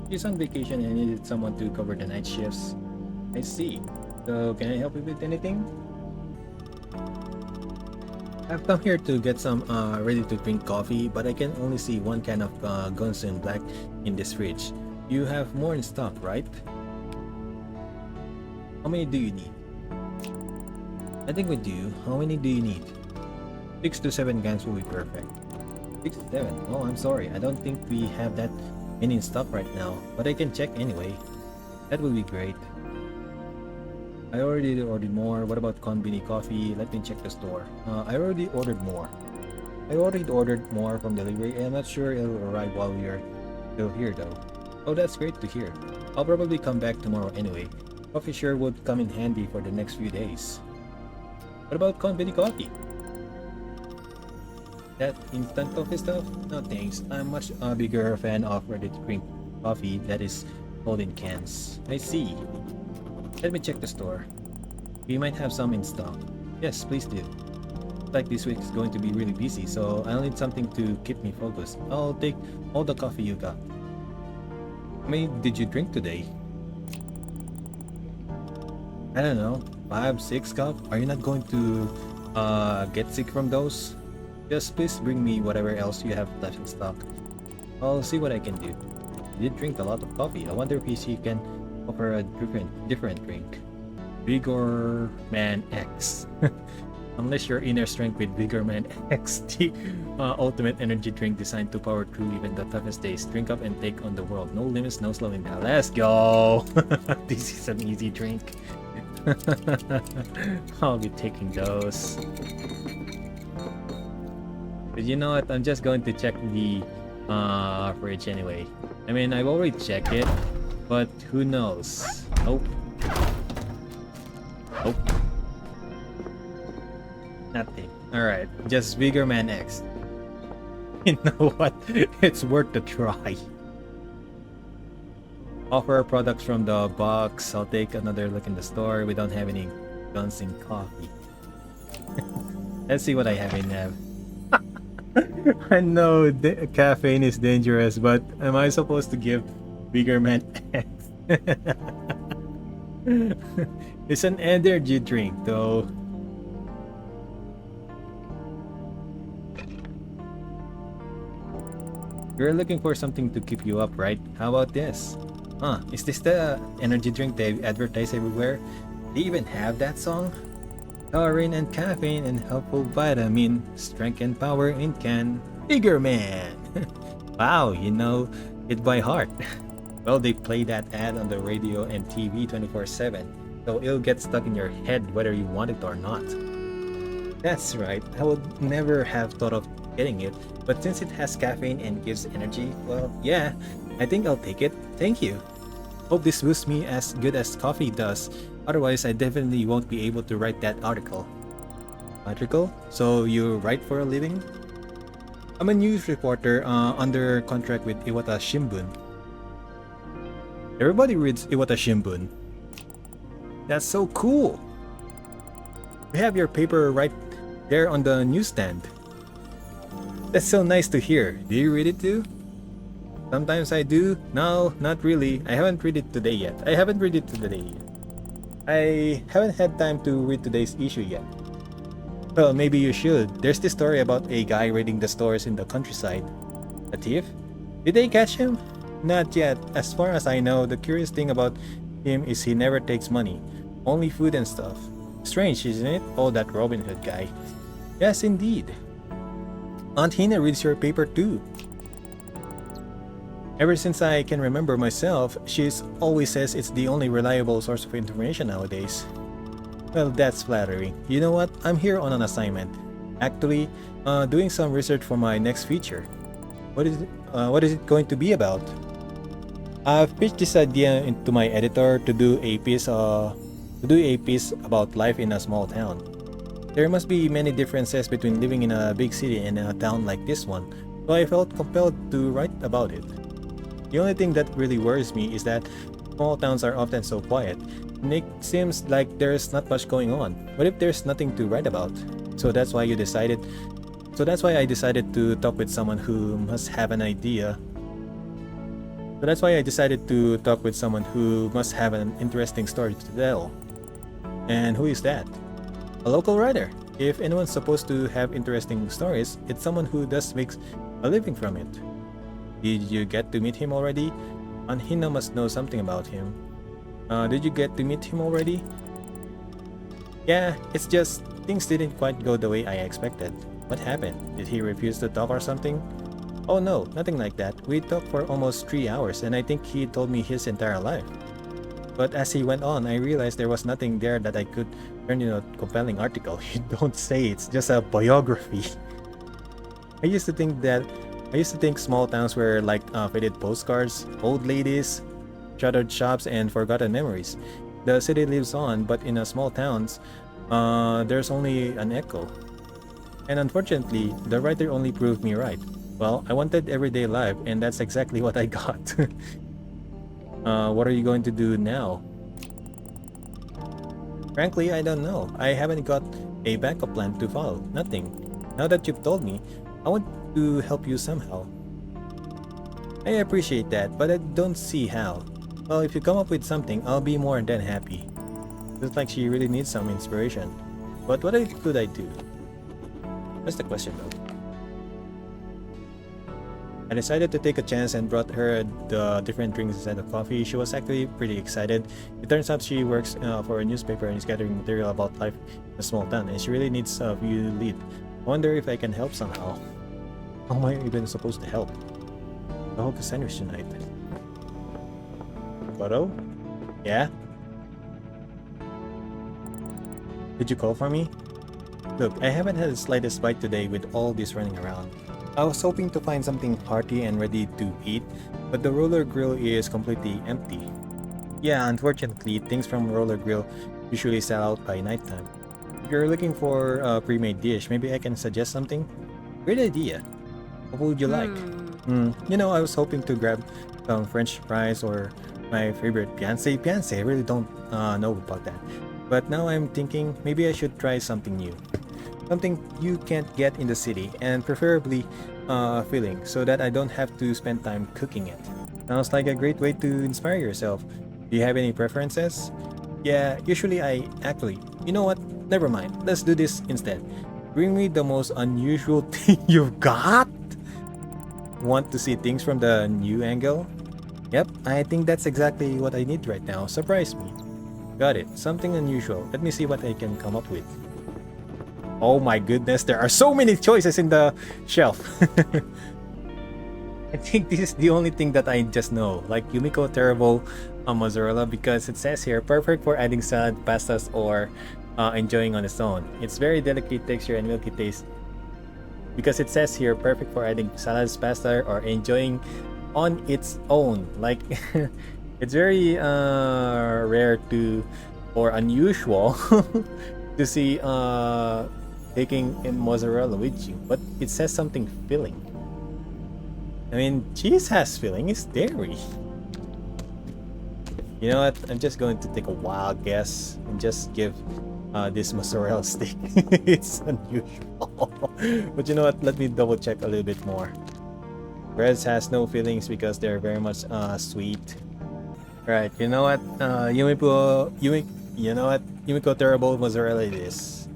Speaker 1: She's on vacation and needed someone to cover the night shifts. I see. So can I help you with anything? I've come here to get some ready-to-drink coffee, but I can only see one can of Guns in Black in this fridge. You have more in stock, right? How many do you need? I think we do. How many do you need? 6 to 7 cans will be perfect. 6 to 7? Oh, I'm sorry. I don't think we have that many in stock right now, but I can check anyway. That would be great. I already ordered more. What about InKONBINI coffee? Let me check the store. I already ordered more. From delivery. I'm not sure it'll arrive while we are still here though. Oh, that's great to hear. I'll probably come back tomorrow anyway. Coffee sure would come in handy for the next few days. What about InKONBINI coffee? That instant coffee stuff? No thanks. I'm much bigger fan of ready-to-drink coffee that is sold in cans. I see. Let me check the store. We might have some in stock. Yes, please do. Like this week is going to be really busy, so I'll need something to keep me focused. I'll take all the coffee you got. How many did you drink today? I don't know. 5, 6 cups? Are you not going to get sick from those? Just please bring me whatever else you have left in stock. I'll see what I can do. You did drink a lot of coffee. I wonder if she can offer a different drink. Vigor Man X. Unless your inner strength with Vigor Man X, the ultimate energy drink designed to power through even the toughest days. Drink up and take on the world. No limits, no slowing down. Let's go! This is an easy drink. I'll be taking those. But you know what? I'm just going to check the fridge anyway. I mean, I've already checked it, but who knows? Nope. Nope. Nothing. Alright, just Vigor Man X. You know what? It's worth a try. Offer products from the box. I'll take another look in the store. We don't have any guns in coffee. Let's see what I have in there. I know caffeine is dangerous, but am I supposed to give Vigor Man X? It's an energy drink though. You're looking for something to keep you up, right? How about this? Huh, is this the energy drink they advertise everywhere? They even have that song? Taurine and caffeine and helpful vitamin, strength and power in can. Vigor Man! Wow, you know it by heart. Well, they play that ad on the radio and TV 24/7, so it'll get stuck in your head whether you want it or not. That's right, I would never have thought of getting it, but since it has caffeine and gives energy, well, yeah, I think I'll take it. Thank you. Hope this boosts me as good as coffee does. Otherwise, I definitely won't be able to write that article. Article? So you write for a living? I'm a news reporter under contract with Iwata Shimbun. Everybody reads Iwata Shimbun. That's so cool! We have your paper right there on the newsstand. That's so nice to hear. Do you read it too? Sometimes I do. No, not really. I haven't read it today yet. I haven't had time to read today's issue yet. Well, maybe you should. There's this story about a guy raiding the stores in the countryside. A thief? Did they catch him? Not yet. As far as I know, the curious thing about him is he never takes money. Only food and stuff. Strange, isn't it? Oh, that Robin Hood guy. Yes, indeed. Aunt Hina reads your paper too. Ever since I can remember myself, she's always says it's the only reliable source of information nowadays. Well, that's flattering. You know what? I'm here on an assignment. Actually, doing some research for my next feature. What is it going to be about? I've pitched this idea to my editor to do a piece about life in a small town. There must be many differences between living in a big city and a town like this one, so I felt compelled to write about it. The only thing that really worries me is that small towns are often so quiet, and it seems like there's not much going on. What if there's nothing to write about? So that's why I decided to talk with someone who must have an idea. So that's why I decided to talk with someone who must have an interesting story to tell. And who is that? A local writer. If anyone's supposed to have interesting stories, it's someone who does makes a living from it. Did you get to meet him already? Aunt Hina must know something about him. Did you get to meet him already? Yeah, it's just things didn't quite go the way I expected. What happened? Did he refuse to talk or something? Oh no, nothing like that. We talked for almost 3 hours and I think he told me his entire life. But as he went on, I realized there was nothing there that I could turn into a compelling article. You don't say, it's just a biography. I used to think small towns were like faded postcards, old ladies, shuttered shops, and forgotten memories. The city lives on, but in a small towns, there's only an echo. And unfortunately, the writer only proved me right. Well, I wanted everyday life, and that's exactly what I got. What are you going to do now? Frankly, I don't know. I haven't got a backup plan to follow. Nothing. Now that you've told me, I want to help you somehow. I appreciate that, but I don't see how. Well, if you come up with something, I'll be more than happy. Looks like she really needs some inspiration. But what could I do? That's the question though. I decided to take a chance and brought her the different drinks instead of coffee. She was actually pretty excited. It turns out she works for a newspaper and is gathering material about life in a small town, and she really needs a view lead. I wonder if I can help somehow. How am I even supposed to help? I hope the sandwich tonight. Photo? Yeah? Did you call for me? Look, I haven't had the slightest bite today with all this running around. I was hoping to find something hearty and ready to eat, but the roller grill is completely empty. Yeah, unfortunately, things from roller grill usually sell out by nighttime. If you're looking for a pre-made dish, maybe I can suggest something? Great idea. What would you like? You know, I was hoping to grab some French fries or my favorite piance. I really don't know about that. But now I'm thinking maybe I should try something new. Something you can't get in the city, and preferably filling, so that I don't have to spend time cooking it. Sounds like a great way to inspire yourself. Do you have any preferences? Yeah, usually you know what? Never mind. Let's do this instead. Bring me the most unusual thing you've got? Want to see things from the new angle? Yep, I think that's exactly what I need right now. Surprise me. Got it. Something unusual. Let me see what I can come up with. Oh my goodness, there are so many choices in the shelf. I think this is the only thing that I just know. Like Yumiko Terrible mozzarella, because it says here, perfect for adding salad, pastas, or enjoying on its own. It's very delicate texture and milky taste. Because it says here, perfect for adding salads, pasta, or enjoying on its own. Like, It's very rare to or unusual to see taking in mozzarella with you, but it says something filling. I mean, cheese has filling. It's dairy. You know what? I'm just going to take a wild guess and just give this mozzarella stick. It's unusual. But you know what? Let me double check a little bit more. Breads has no fillings because they're very much sweet. Right, you know what? You know what? Yumiko terrible mozzarella it is.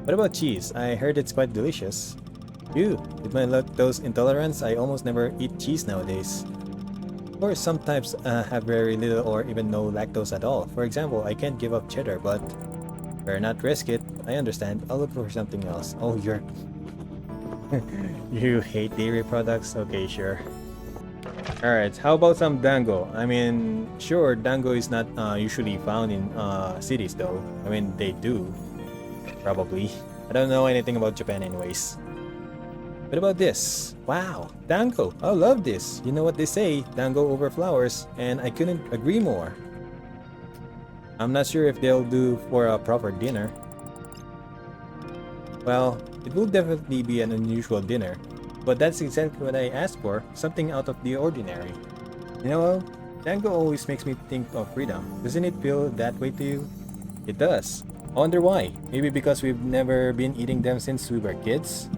Speaker 1: What about cheese? I heard it's quite delicious. Ew, with my lactose intolerance, I almost never eat cheese nowadays. Or some types have very little or even no lactose at all. For example, I can't give up cheddar, but better not risk it. I understand. I'll look for something else. Oh, you're... You hate dairy products? Okay, sure. Alright, how about some dango? I mean, sure, dango is not usually found in cities though. I mean, they do. Probably. I don't know anything about Japan anyways. What about this? Wow, dango. I love this. You know what they say, dango over flowers, and I couldn't agree more. I'm not sure if they'll do for a proper dinner. Well, it will definitely be an unusual dinner, but that's exactly what I asked for, something out of the ordinary. You know, dango always makes me think of freedom. Doesn't it feel that way to you? It does. I wonder why. Maybe because we've never been eating them since we were kids?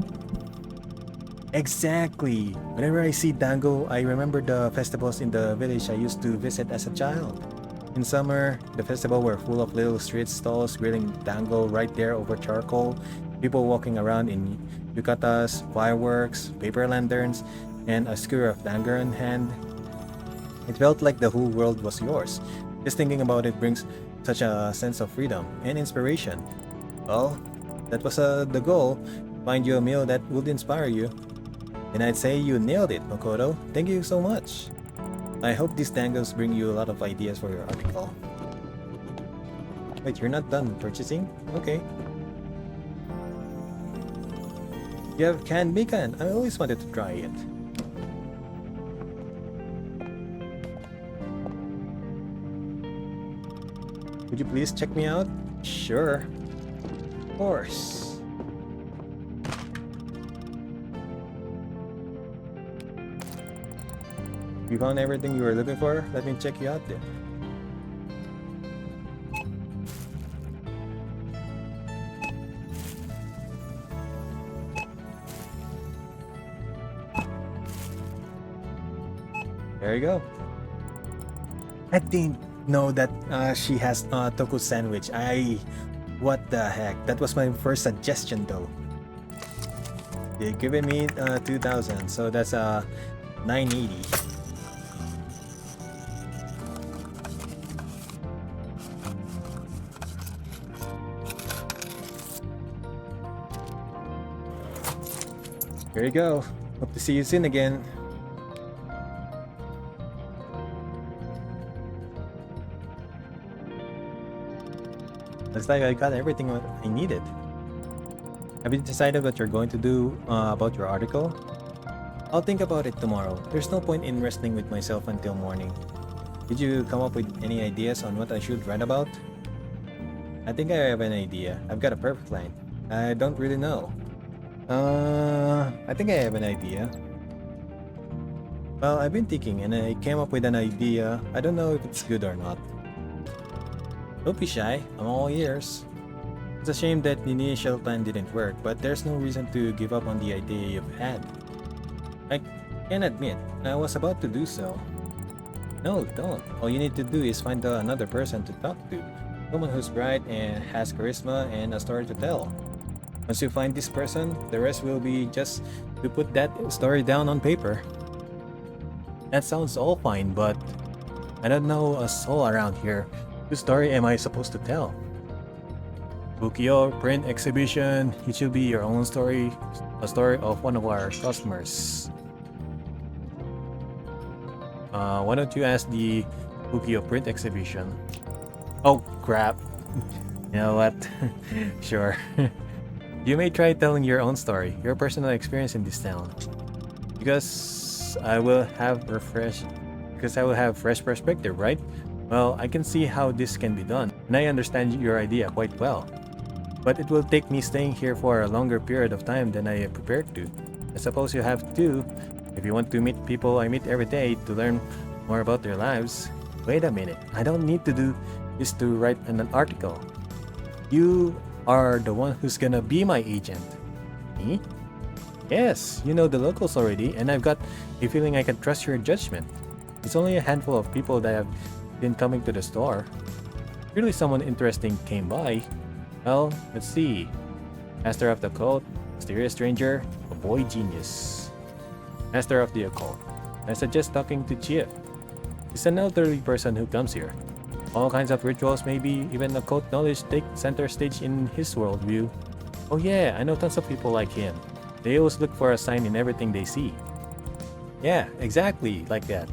Speaker 1: Exactly. Whenever I see dango, I remember the festivals in the village I used to visit as a child. In summer, the festival were full of little street stalls grilling dango right there over charcoal, people walking around in yukatas, fireworks, paper lanterns, and a skewer of dango in hand. It felt like the whole world was yours. Just thinking about it brings such a sense of freedom and inspiration. Well, that was the goal. Find you a meal that would inspire you. And I'd say you nailed it, Makoto. Thank you so much. I hope these tangos bring you a lot of ideas for your article. Wait, you're not done purchasing? Okay. You have canned mikan. I always wanted to try it. Would you please check me out? Sure. Of course. You found everything you were looking for? Let me check you out then. There you go. I didn't know that she has a tofu sandwich. What the heck? That was my first suggestion though. They're giving me 2,000, so that's 980. Here you go. Hope to see you soon again. Looks like I got everything I needed. Have you decided what you're going to do about your article? I'll think about it tomorrow. There's no point in wrestling with myself until morning. Did you come up with any ideas on what I should write about? I think I have an idea. I've got a perfect line. I don't really know. I think I have an idea. Well, I've been thinking and I came up with an idea. I don't know if it's good or not. Don't be shy, I'm all ears. It's a shame that the initial plan didn't work, but there's no reason to give up on the idea you've had. I can admit, I was about to do so. No, don't. All you need to do is find another person to talk to. Someone who's bright and has charisma and a story to tell. Once you find this person, the rest will be just to put that story down on paper. That sounds all fine, but I don't know a soul around here. Whose story am I supposed to tell? Bukio print exhibition. It should be your own story, a story of one of our customers. Why don't you ask the Bukio print exhibition? Oh crap! You know what? Sure. You may try telling your own story, your personal experience in this town, because I will have refreshed because I will have fresh perspective, right? Well, I can see how this can be done, and I understand your idea quite well. But it will take me staying here for a longer period of time than I am prepared to. I suppose you have to, if you want to meet people I meet every day to learn more about their lives. Wait a minute, I don't need to do this to write an article. You are the one who's gonna be my agent. Me? Yes, you know the locals already, and I've got a feeling I can trust your judgment. It's only a handful of people that have been coming to the store. Surely someone interesting came by. Well, let's see. Master of the Occult, Mysterious Stranger, a boy genius. Master of the Occult. I suggest talking to Chief. He's an elderly person who comes here. All kinds of rituals, maybe even occult knowledge take center stage in his worldview. Oh yeah, I know tons of people like him. They always look for a sign in everything they see. Yeah, exactly like that.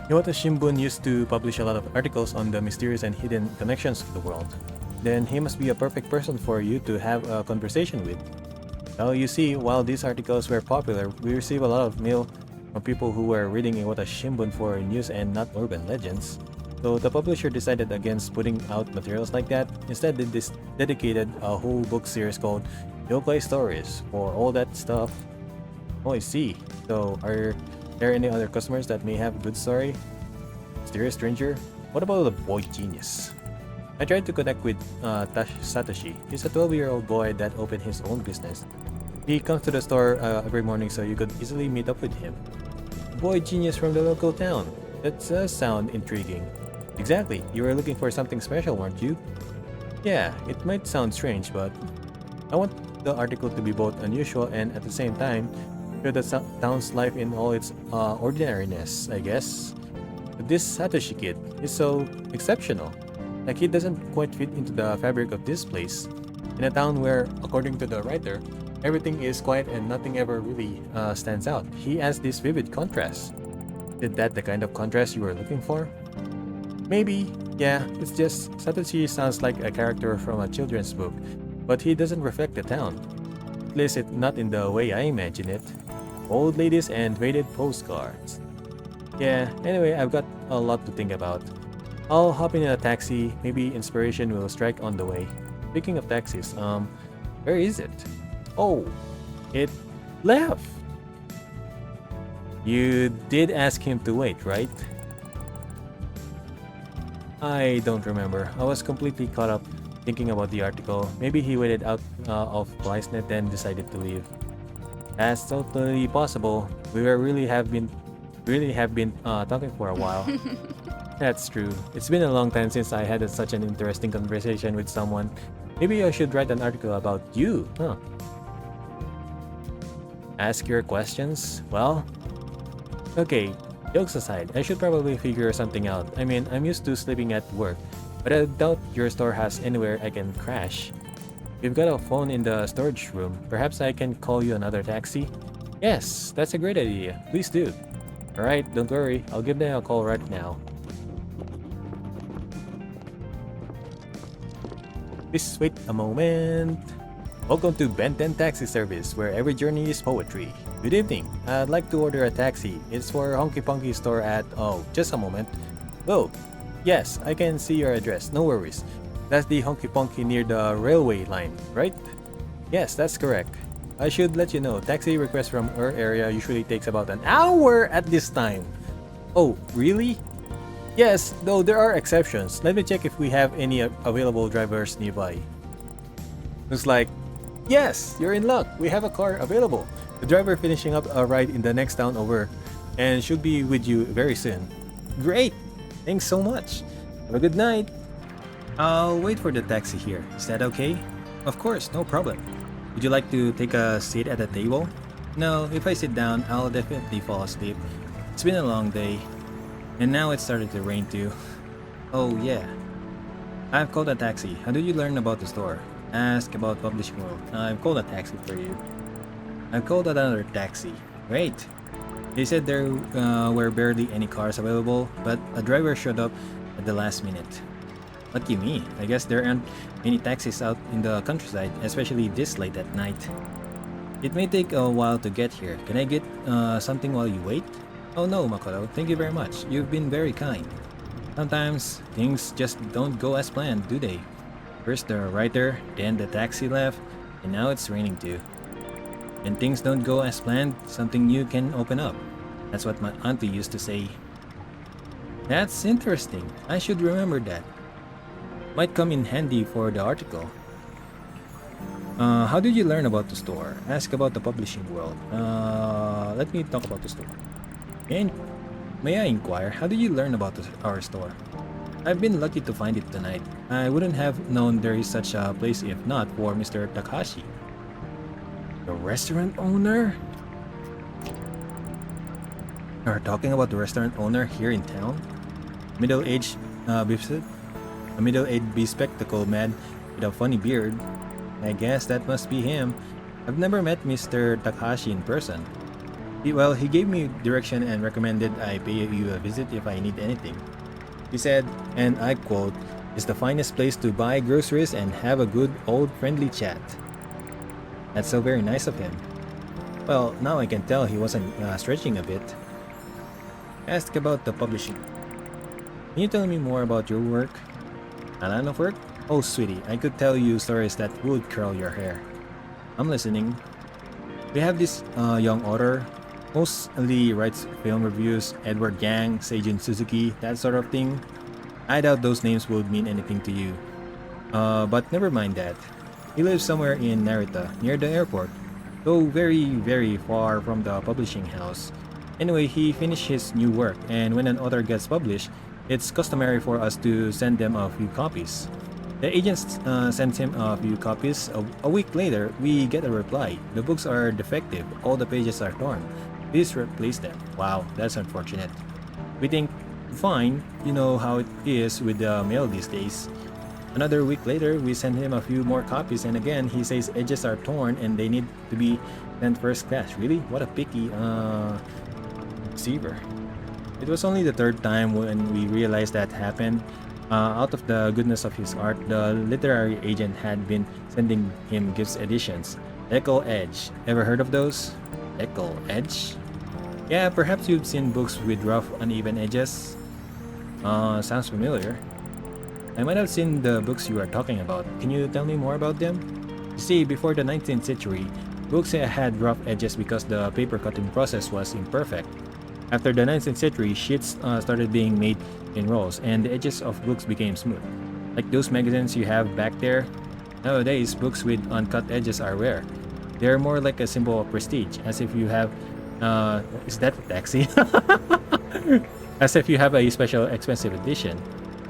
Speaker 1: Iwata Shimbun used to publish a lot of articles on the mysterious and hidden connections of the world. Then he must be a perfect person for you to have a conversation with. Well, you see, while these articles were popular, we receive a lot of mail from people who were reading Iwata Shimbun for news and not urban legends. So the publisher decided against putting out materials like that. Instead, they dedicated a whole book series called Yokai Stories for all that stuff. Oh, I see. So are there any other customers that may have a good story? Mysterious Stranger? What about the boy genius? I tried to connect with Satoshi. He's a 12-year-old boy that opened his own business. He comes to the store every morning, so you could easily meet up with him. Boy genius from the local town. That does sound intriguing. Exactly, you were looking for something special, weren't you? Yeah, it might sound strange, but I want the article to be both unusual and at the same time show the town's life in all its ordinariness, I guess. But this Satoshi kid is so exceptional. Like, he doesn't quite fit into the fabric of this place. In a town where, according to the writer, everything is quiet and nothing ever really stands out. He has this vivid contrast. Is that the kind of contrast you were looking for? Maybe, yeah, it's just Satoshi sounds like a character from a children's book, but he doesn't reflect the town. At least it's not in the way I imagine it. Old ladies and faded postcards. Yeah, anyway, I've got a lot to think about. I'll hop in a taxi, maybe inspiration will strike on the way. Speaking of taxis, where is it? Oh, it left! You did ask him to wait, right? I don't remember. I was completely caught up thinking about the article. Maybe he waited out of politeness then decided to leave. That's totally possible. We really have been talking for a while. That's true. It's been a long time since I had such an interesting conversation with someone. Maybe I should write an article about you, huh? Ask your questions? Well, okay, jokes aside, I should probably figure something out. I mean, I'm used to sleeping at work, but I doubt your store has anywhere I can crash. We've got a phone in the storage room. Perhaps I can call you another taxi? Yes, that's a great idea. Please do. Alright, don't worry. I'll give them a call right now. Please wait a moment. Welcome to Ben 10 Taxi Service, where every journey is poetry. Good evening. I'd like to order a taxi. It's for Honky Punky store at... Oh, just a moment. Oh, yes, I can see your address. No worries. That's the Honky Punky near the railway line, right? Yes, that's correct. I should let you know, taxi requests from our area usually takes about an hour at this time. Oh, really? Yes, though there are exceptions. Let me check if we have any available drivers nearby. Looks like, yes, you're in luck. We have a car available. The driver finishing up a ride in the next town over and should be with you very soon. Great! Thanks so much. Have a good night. I'll wait for the taxi here. Is that okay? Of course, no problem. Would you like to take a seat at the table? No, if I sit down, I'll definitely fall asleep. It's been a long day. And now it started to rain too. Oh yeah. I've called a taxi. How did you learn about the store? Ask about Publishing World. I've called a taxi for you. I've called another taxi. Great. They said there were barely any cars available, but a driver showed up at the last minute. What do you mean? I guess there aren't many taxis out in the countryside, especially this late at night. It may take a while to get here. Can I get something while you wait? Oh no, Makoto, thank you very much. You've been very kind. Sometimes things just don't go as planned, do they? First the writer, then the taxi left, and now it's raining too. When things don't go as planned, something new can open up. That's what my auntie used to say. That's interesting. I should remember that. Might come in handy for the article. How did you learn about the store? Ask about the publishing world. Let me talk about the store. And may I inquire, how did you learn about our store? I've been lucky to find it tonight. I wouldn't have known there is such a place if not for Mr. Takashi. The restaurant owner? You're talking about the restaurant owner here in town? Middle-aged, a middle-aged bespectacled man with a funny beard. I guess that must be him. I've never met Mr. Takashi in person. He gave me direction and recommended I pay you a visit if I need anything. He said, and I quote, "It's the finest place to buy groceries and have a good old friendly chat." That's so very nice of him. Well, now I can tell he wasn't stretching a bit. Ask about the publishing. Can you tell me more about your work? A line of work? Oh, sweetie, I could tell you stories that would curl your hair. I'm listening. We have this young author, mostly writes film reviews, Edward Yang, Seijun Suzuki, that sort of thing. I doubt those names would mean anything to you. But never mind that. He lives somewhere in Narita, near the airport, though very, very far from the publishing house. Anyway, he finished his new work, and when an author gets published, it's customary for us to send them a few copies. The agent sends him a few copies. A week later, we get a reply. The books are defective. All the pages are torn. Please replace them. Wow, that's unfortunate. We think, fine, you know how it is with the mail these days. Another week later, we send him a few more copies, and again, he says edges are torn and they need to be sent first class. Really? What a picky receiver. It was only the third time when we realized that happened. Out of the goodness of his art, the literary agent had been sending him gifts editions. Echo Edge. Ever heard of those? Echo Edge? Yeah, perhaps you've seen books with rough, uneven edges. Sounds familiar. I might have seen the books you are talking about. Can you tell me more about them? You see, before the 19th century, books had rough edges because the paper cutting process was imperfect. After the 19th century, sheets started being made in rolls, and the edges of books became smooth. Like those magazines you have back there. Nowadays, books with uncut edges are rare. They're more like a symbol of prestige, as if you have... is that a taxi? As if you have a special expensive edition.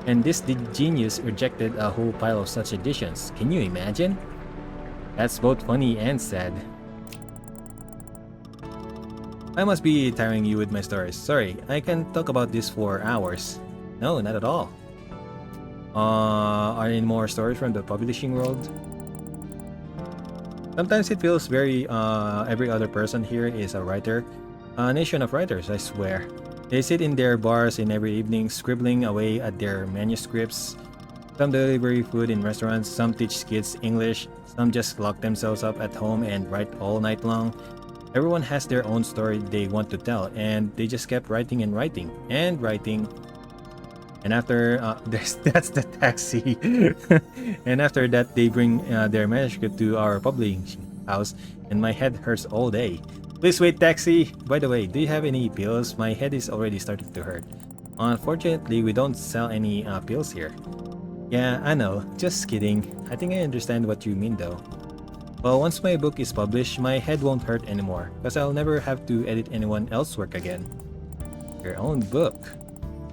Speaker 1: And this genius rejected a whole pile of such editions. Can you imagine? That's both funny and sad. I must be tiring you with my stories. Sorry, I can talk about this for hours. No, not at all. Are any more stories from the publishing world? Sometimes it feels very, every other person here is a writer. A nation of writers, I swear. They sit in their bars in every evening, scribbling away at their manuscripts. Some deliver food in restaurants, some teach kids English, some just lock themselves up at home and write all night long. Everyone has their own story they want to tell, and they just kept writing and writing and writing. And after that's the taxi. And after that, they bring their manuscript to our publishing house, and my head hurts all day. Please wait, taxi. By the way, do you have any pills? My head is already starting to hurt. Unfortunately, we don't sell any pills here. Yeah, I know. Just kidding. I think I understand what you mean, though. Well, once my book is published, my head won't hurt anymore, because I'll never have to edit anyone else's work again. Your own book?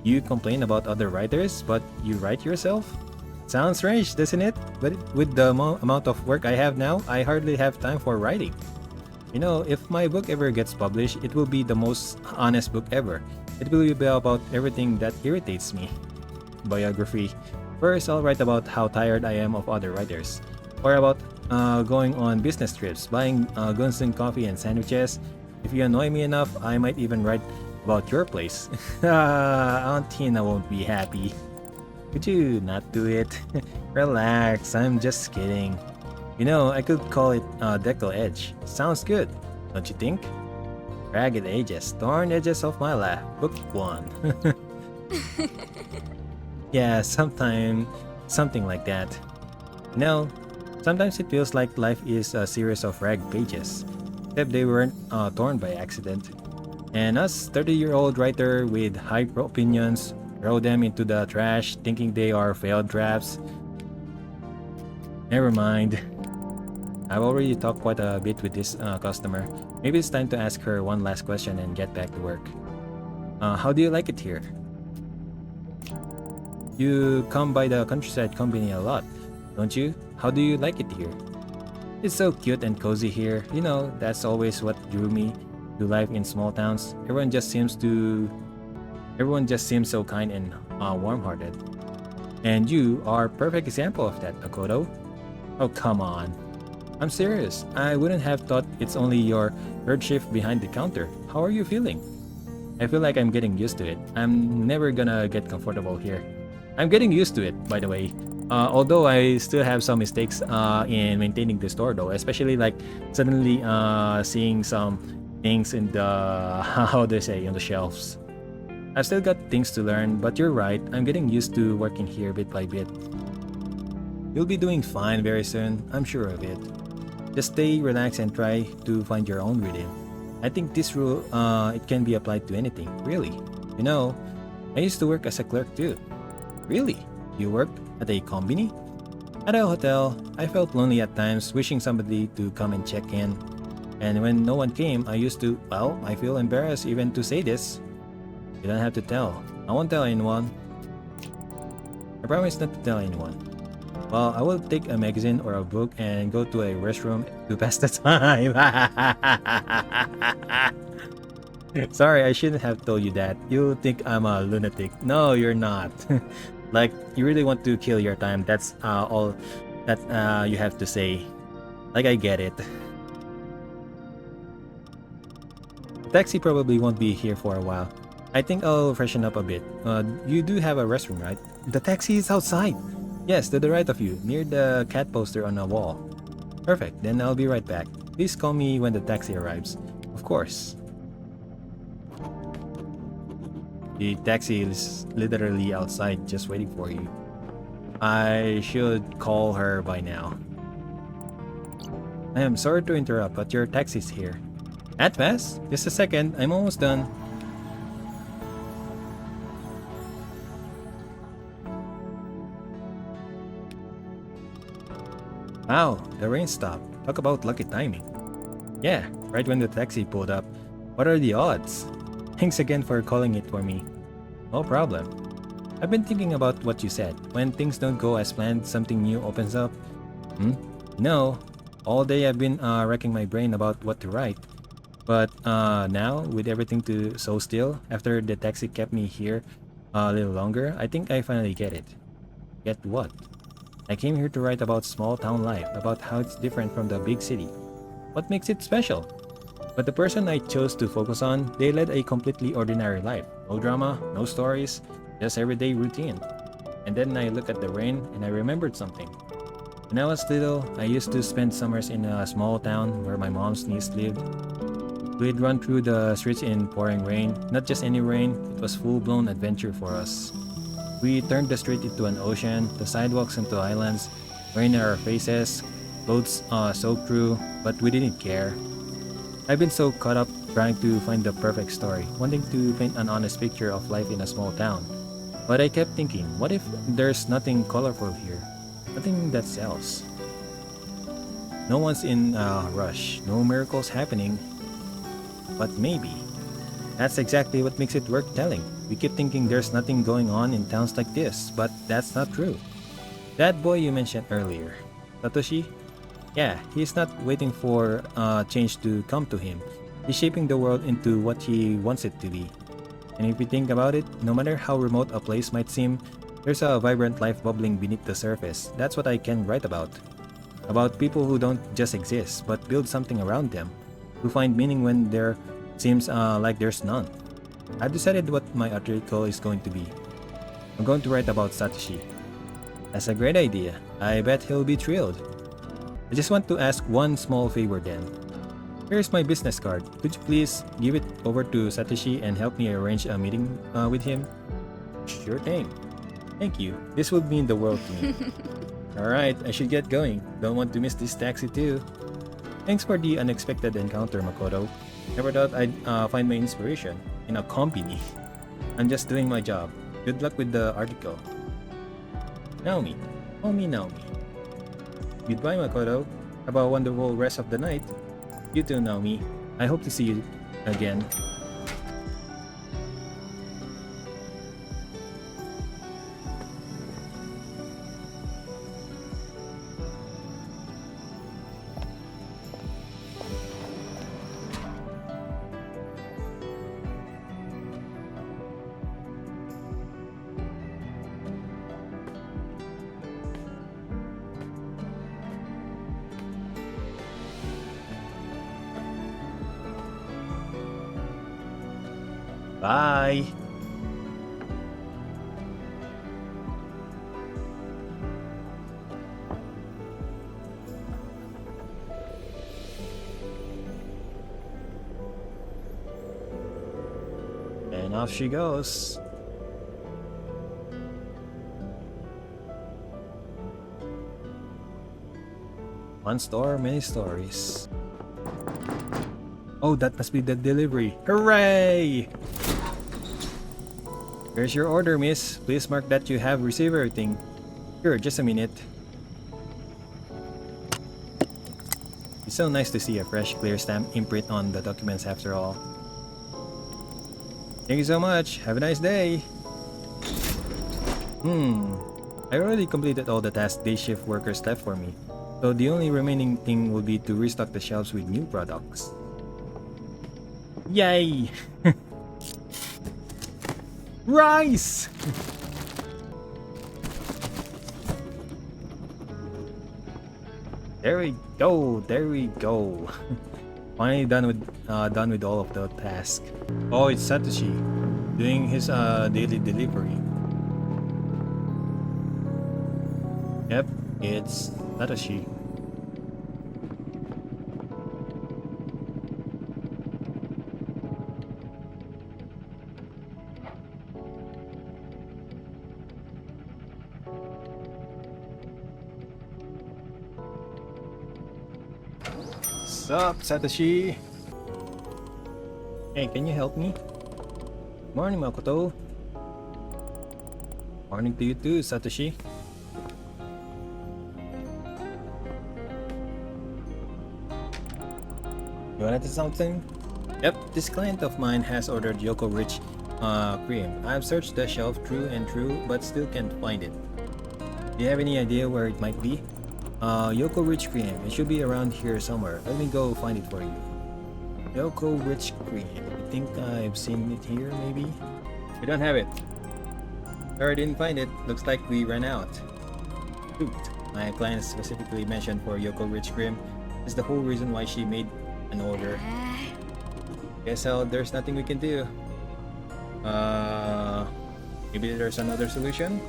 Speaker 1: You complain about other writers, but you write yourself? Sounds strange, doesn't it? But with the amount of work I have now, I hardly have time for writing. You know, if my book ever gets published, it will be the most honest book ever. It will be about everything that irritates me. Biography. First, I'll write about how tired I am of other writers. Or about going on business trips, buying Gunson coffee and sandwiches. If you annoy me enough, I might even write about your place. Aunt Tina won't be happy. Could you not do it? Relax, I'm just kidding. You know, I could call it Deckle Edge. Sounds good, don't you think? Ragged edges, torn edges of my life. Book 1. Yeah, something like that. You know, sometimes it feels like life is a series of ragged pages, except they weren't torn by accident. And us 30-year-old writer with high opinions throw them into the trash thinking they are failed drafts. Never mind. I've already talked quite a bit with this customer. Maybe it's time to ask her one last question and get back to work. How do you like it here? You come by the countryside company a lot, don't you? How do you like it here? It's so cute and cozy here. You know, that's always what drew me to life in small towns. Everyone just seems so kind and warm-hearted. And you are a perfect example of that, Akoto. Oh, come on. I'm serious. I wouldn't have thought it's only your third shift behind the counter. How are you feeling? I feel like I'm getting used to it. I'm never gonna get comfortable here. I'm getting used to it, by the way. Although I still have some mistakes in maintaining the store though, especially like suddenly seeing some things in the, how do I say, on the shelves. I've still got things to learn, but you're right, I'm getting used to working here bit by bit. You'll be doing fine very soon, I'm sure of it. Just stay relaxed and try to find your own rhythm. I think this rule, it can be applied to anything, really. You know, I used to work as a clerk too. Really? You worked at a combini? At a hotel, I felt lonely at times, wishing somebody to come and check in. And when no one came, I used to, well, I feel embarrassed even to say this. You don't have to tell. I won't tell anyone. I promise not to tell anyone. Well, I will take a magazine or a book and go to a restroom to pass the time. Sorry, I shouldn't have told you that. You think I'm a lunatic. No, you're not. Like, you really want to kill your time. That's all that you have to say. Like, I get it. The taxi probably won't be here for a while. I think I'll freshen up a bit. You do have a restroom, right? The taxi is outside. Yes, to the right of you, near the cat poster on the wall. Perfect, then I'll be right back. Please call me when the taxi arrives. Of course. The taxi is literally outside just waiting for you. I should call her by now. I am sorry to interrupt, but your taxi's here. That fast? Just a second, I'm almost done. Wow, the rain stopped. Talk about lucky timing. Yeah, right when the taxi pulled up. What are the odds? Thanks again for calling it for me. No problem. I've been thinking about what you said. When things don't go as planned, something new opens up. No. All day I've been racking my brain about what to write. But now, with everything so still, after the taxi kept me here a little longer, I think I finally get it. Get what? I came here to write about small town life, about how it's different from the big city. What makes it special? But the person I chose to focus on, they led a completely ordinary life. No drama, no stories, just everyday routine. And then I looked at the rain and I remembered something. When I was little, I used to spend summers in a small town where my mom's niece lived. We'd run through the streets in pouring rain, not just any rain, it was full-blown adventure for us. We turned the street into an ocean, the sidewalks into islands, rain in our faces, clothes soaked through, but we didn't care. I've been so caught up trying to find the perfect story, wanting to paint an honest picture of life in a small town. But I kept thinking, what if there's nothing colorful here? Nothing that sells. No one's in a rush, no miracles happening. But maybe. That's exactly what makes it worth telling. We keep thinking there's nothing going on in towns like this, but that's not true. That boy you mentioned earlier, Satoshi? Yeah, he's not waiting for change to come to him. He's shaping the world into what he wants it to be. And if you think about it, no matter how remote a place might seem, there's a vibrant life bubbling beneath the surface. That's what I can write about. About people who don't just exist, but build something around them. Who find meaning when there seems like there's none. I've decided what my article is going to be. I'm going to write about Satoshi. That's a great idea. I bet he'll be thrilled. I just want to ask one small favor then. Here's my business card. Could you please give it over to Satoshi and help me arrange a meeting with him? Sure thing. Thank you. This would mean the world to me. Alright, I should get going. Don't want to miss this taxi too. Thanks for the unexpected encounter, Makoto. Never thought I'd find my inspiration in a company. I'm just doing my job. Good luck with the article. Naomi. Call me Naomi. Goodbye, Makoto. Have a wonderful rest of the night. You too, Naomi. I hope to see you again. Bye! And off she goes. One store, many stories. Oh, that must be the delivery. Hooray! Here's your order, miss. Please mark that you have received everything. Sure, just a minute. It's so nice to see a fresh, clear stamp imprint on the documents after all. Thank you so much. Have a nice day. I already completed all the tasks day shift workers left for me. So the only remaining thing will be to restock the shelves with new products. Yay! Rice! There we go, there we go. Finally done with all of the tasks. Oh, it's Satoshi doing his daily delivery. Yep, it's Satoshi. What's up, Satoshi? Hey, can you help me? Morning, Makoto. Morning to you too, Satoshi. You wanted something? Yep, this client of mine has ordered Yoko Rich cream. I've searched the shelf through and through, but still can't find it. Do you have any idea where it might be? Yoko Rich cream. It should be around here somewhere. Let me go find it for you. Yoko Rich cream. I think I've seen it here, maybe? We don't have it. Sorry, didn't find it. Looks like we ran out. Shoot. My client specifically mentioned for Yoko Rich cream. Is the whole reason why she made an order. Guess there's nothing we can do. Maybe there's another solution?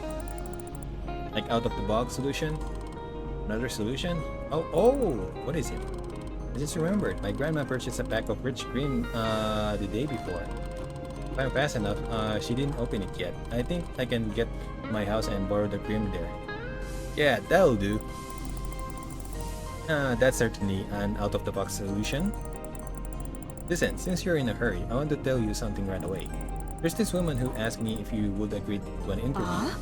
Speaker 1: Like out of the box solution? Another solution? Oh, what is it? I just remembered. My grandma purchased a pack of rich cream the day before. If I'm fast enough, she didn't open it yet. I think I can get to my house and borrow the cream there. Yeah, that'll do. That's certainly an out-of-the-box solution. Listen, since you're in a hurry, I want to tell you something right away. There's this woman who asked me if you would agree to an interview.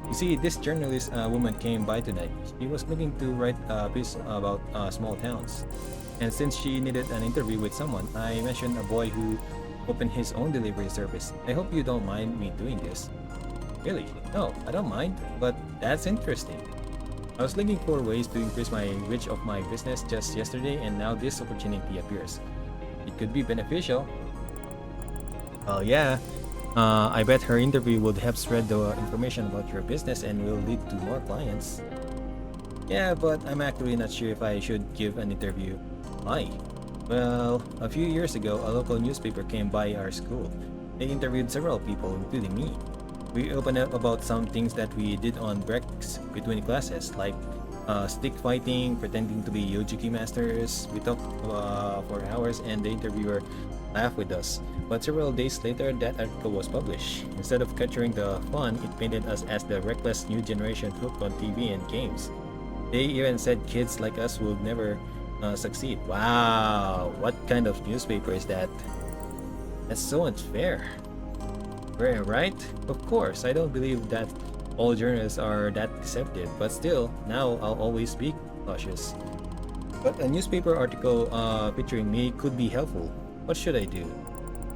Speaker 1: You see, this journalist woman came by tonight. She was looking to write a piece about small towns. And since she needed an interview with someone, I mentioned a boy who opened his own delivery service. I hope you don't mind me doing this. Really? No, I don't mind, but that's interesting. I was looking for ways to increase my reach of my business just yesterday, and now this opportunity appears. It could be beneficial. Well, yeah. I bet her interview would help spread the information about your business and will lead to more clients. Yeah, but I'm actually not sure if I should give an interview. Why? Well, a few years ago, a local newspaper came by our school. They interviewed several people, including me. We opened up about some things that we did on breaks between classes, like stick fighting, pretending to be Yojiki masters. We talked for hours and the interviewer laughed with us. But several days later, that article was published. Instead of capturing the fun, it painted us as the reckless new generation hooked on TV and games. They even said kids like us would never succeed. Wow, what kind of newspaper is that? That's so unfair. Right? Of course, I don't believe that all journalists are that deceptive, but still, now I'll always be cautious. But a newspaper article featuring me could be helpful. What should I do?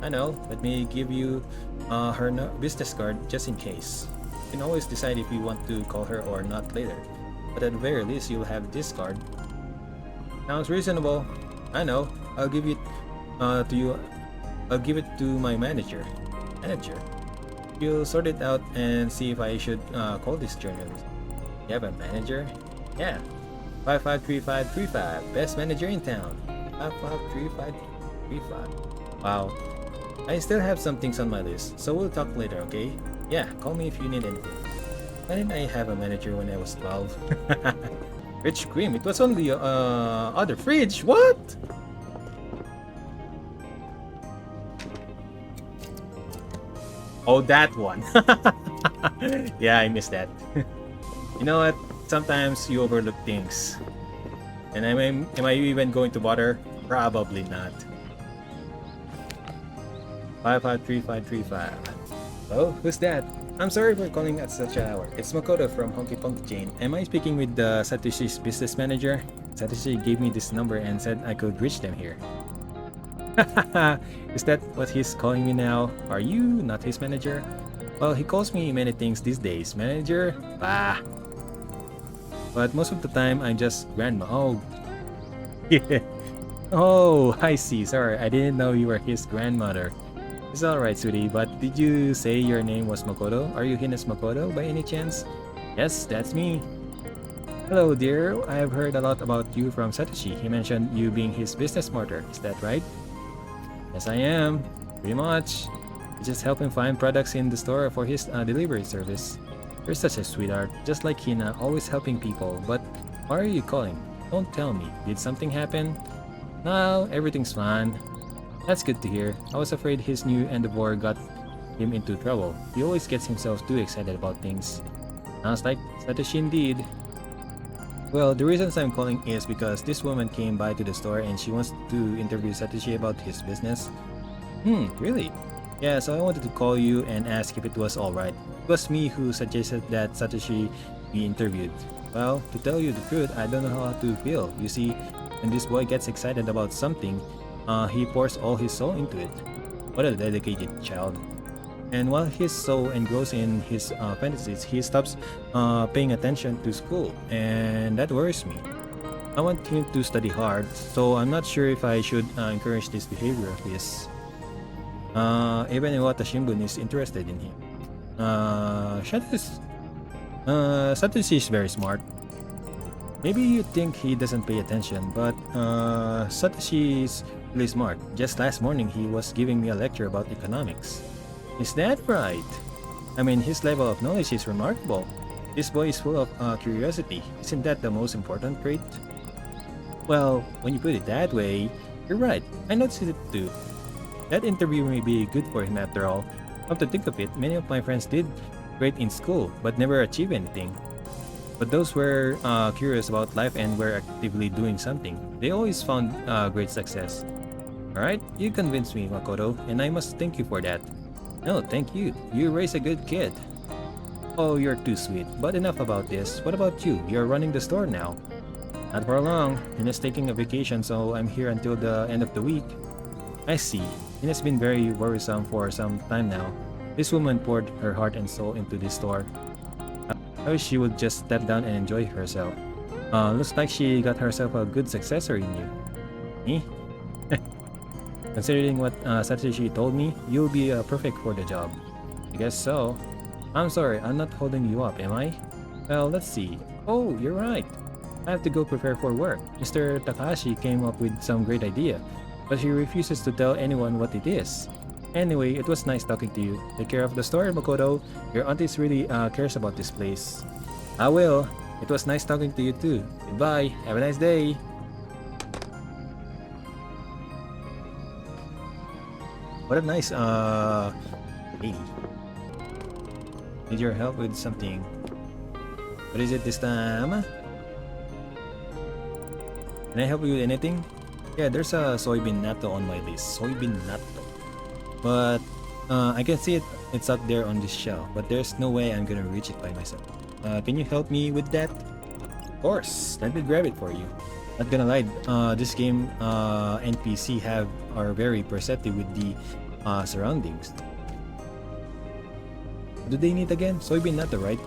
Speaker 1: I know, let me give you her business card just in case. You can always decide if you want to call her or not later. But at the very least, you'll have this card. Sounds reasonable. I know. I'll give it to you. I'll give it to my manager. You'll sort it out and see if I should call this journalist. You have a manager? Yeah. 553535. Best manager in town. 553535. Wow. I still have some things on my list, so we'll talk later, okay? Yeah, call me if you need anything. Why didn't I have a manager when I was 12? Rich cream, it was only other fridge. What? Oh, that one. Yeah, I missed that. You know what? Sometimes you overlook things. And am I even going to bother? Probably not. 553535. Oh, who's that? I'm sorry for calling at such an hour. It's Makoto from Honky Punk Chain. Am I speaking with Satoshi's business manager? Satoshi gave me this number and said I could reach them here. Is that what he's calling me now? Are you not his manager? Well, he calls me many things these days. Manager? Bah! But most of the time, I'm just grandma. Oh. Yeah. Oh, I see. Sorry, I didn't know you were his grandmother. It's alright, sweetie, but did you say your name was Makoto? Are you Hines Makoto by any chance? Yes, that's me. Hello, dear. I have heard a lot about you from Satoshi. He mentioned you being his business partner. Is that right? Yes, I am. Pretty much. I just help him find products in the store for his delivery service. You're such a sweetheart, just like Hina, always helping people. But why are you calling? Don't tell me. Did something happen? No, everything's fine. That's good to hear. I was afraid his new endeavor got him into trouble. He always gets himself too excited about things. Sounds like Satoshi indeed. Well, the reasons I'm calling is because this woman came by to the store and she wants to interview Satoshi about his business. Really? Yeah, so I wanted to call you and ask if it was alright. It was me who suggested that Satoshi be interviewed. Well, to tell you the truth, I don't know how to feel. You see, when this boy gets excited about something, he pours all his soul into it. What a dedicated child. And while he's so engrossed in his fantasies, he stops paying attention to school, and that worries me. I want him to study hard, so I'm not sure if I should encourage this behavior of his. Even Iwata Shimbun is interested in him. Satoshi is very smart. Maybe you think he doesn't pay attention, but Satoshi is really smart. Just last morning he was giving me a lecture about economics. Is that right? I mean, his level of knowledge is remarkable. This boy is full of curiosity. Isn't that the most important trait? Well, when you put it that way, you're right. I noticed it too. That interview may be good for him after all. Come to think of it, many of my friends did great in school, but never achieved anything. But those were curious about life and were actively doing something. They always found great success. Alright, you convinced me, Makoto, and I must thank you for that. No, thank you. You raised a good kid. Oh, you're too sweet. But enough about this. What about you? You're running the store now. Not for long. Hina's taking a vacation, so I'm here until the end of the week. I see. Hina's been very worrisome for some time now. This woman poured her heart and soul into this store. I wish she would just step down and enjoy herself. Looks like she got herself a good successor in you. Me? Considering what Satoshi told me, you'll be perfect for the job. I guess so. I'm sorry, I'm not holding you up, am I? Well, let's see. Oh, you're right. I have to go prepare for work. Mr. Takahashi came up with some great idea, but he refuses to tell anyone what it is. Anyway, it was nice talking to you. Take care of the store, Makoto. Your auntie really cares about this place. I will. It was nice talking to you too. Goodbye. Have a nice day. What a nice lady. Need your help with something. What is it this time? Can I help you with anything? Yeah, there's a soybean natto on my list. Soybean natto. But I can see it. It's up there on this shelf. But there's no way I'm gonna reach it by myself. Can you help me with that? Of course. Let me grab it for you. Not gonna lie. This game NPC are very perceptive with the surroundings. Do they need again? Soybean natto, right?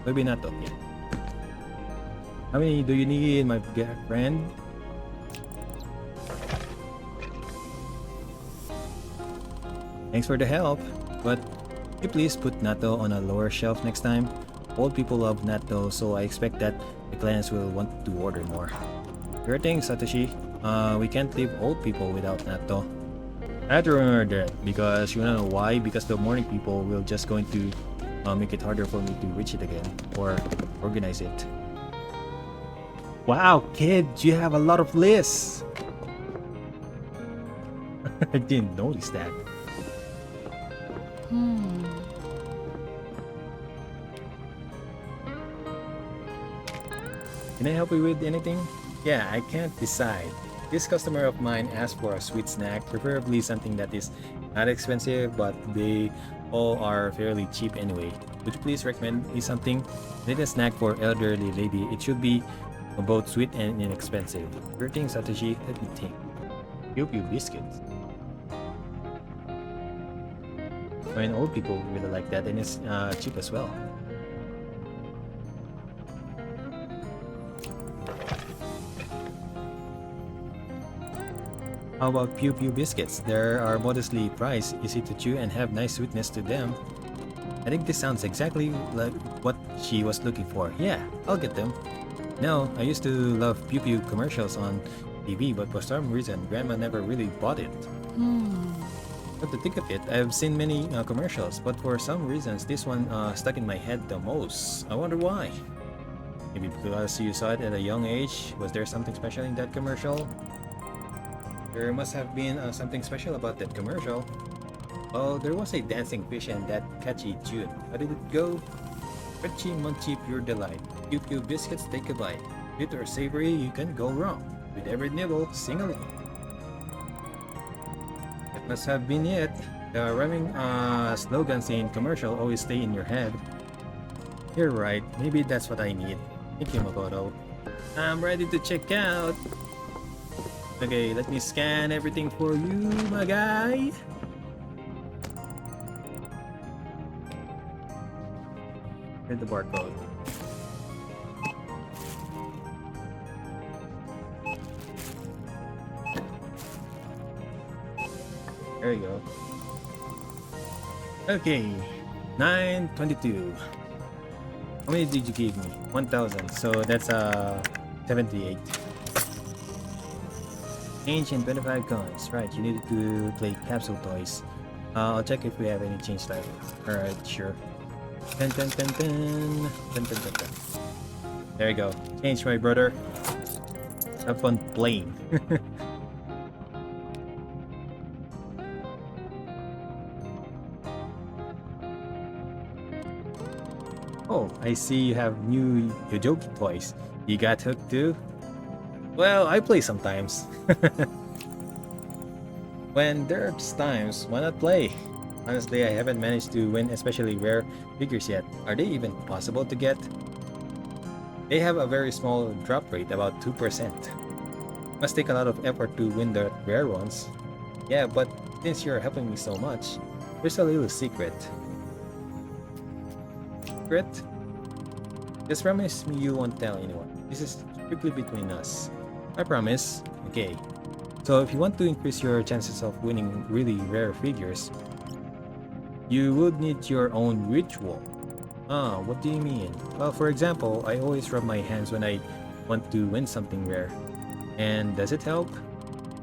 Speaker 1: Soybean natto, yeah. How many do you need, my friend? Thanks for the help, but can you please put natto on a lower shelf next time? Old people love natto, so I expect that the clients will want to order more. Sure thing, Satoshi. We can't leave old people without natto. I have to remember that because you know why? Because the morning people will just going to make it harder for me to reach it again or organize it. Wow, kid, you have a lot of lists. I didn't notice that. Can I help you with anything? Yeah, I can't decide. This customer of mine asked for a sweet snack, preferably something that is not expensive, but they all are fairly cheap anyway. Would you please recommend me something? I need a snack for elderly lady. It should be both sweet and inexpensive. Sure thing, Satoshi. Let me think. Pew biscuits. I mean, old people really like that, and it's cheap as well. How about Pew biscuits? They are modestly priced, easy to chew, and have nice sweetness to them. I think this sounds exactly like what she was looking for. Yeah, I'll get them. No, I used to love Pew commercials on TV, but for some reason, Grandma never really bought it. But to think of it, I've seen many commercials, but for some reasons, this one stuck in my head the most. I wonder why. Maybe because you saw it at a young age. Was there something special in that commercial? There must have been something special about that commercial. Oh, there was a dancing fish and that catchy tune. How did it go? Crunchy, munchy, pure delight. Pew biscuits, take a bite. Sweet or savory, you can go wrong. With every nibble, sing along. That must have been it. The rhyming slogans in commercial always stay in your head. You're right. Maybe that's what I need. Thank you, Makoto. I'm ready to check out. Okay, let me scan everything for you, my guy. Hit the barcode. There you go. Okay, 922. How many did you give me? 1,000. So that's 78. Change in 25 coins. Right, you needed to play capsule toys. I'll check if we have any change left. Alright, sure. Dun, dun, dun, dun. Dun, dun, dun, dun. There you go. Change, my brother. Have fun playing. Oh, I see you have new Yojoki toys. You got hooked too? Well, I play sometimes. When there's times, why not play? Honestly, I haven't managed to win especially rare figures yet. Are they even possible to get? They have a very small drop rate, about 2%. Must take a lot of effort to win the rare ones. Yeah, but since you're helping me so much, there's a little secret. Secret? Just promise me you won't tell anyone. This is strictly between us. I promise. Okay. So if you want to increase your chances of winning really rare figures, you would need your own ritual. Ah, what do you mean? Well, for example, I always rub my hands when I want to win something rare. And does it help?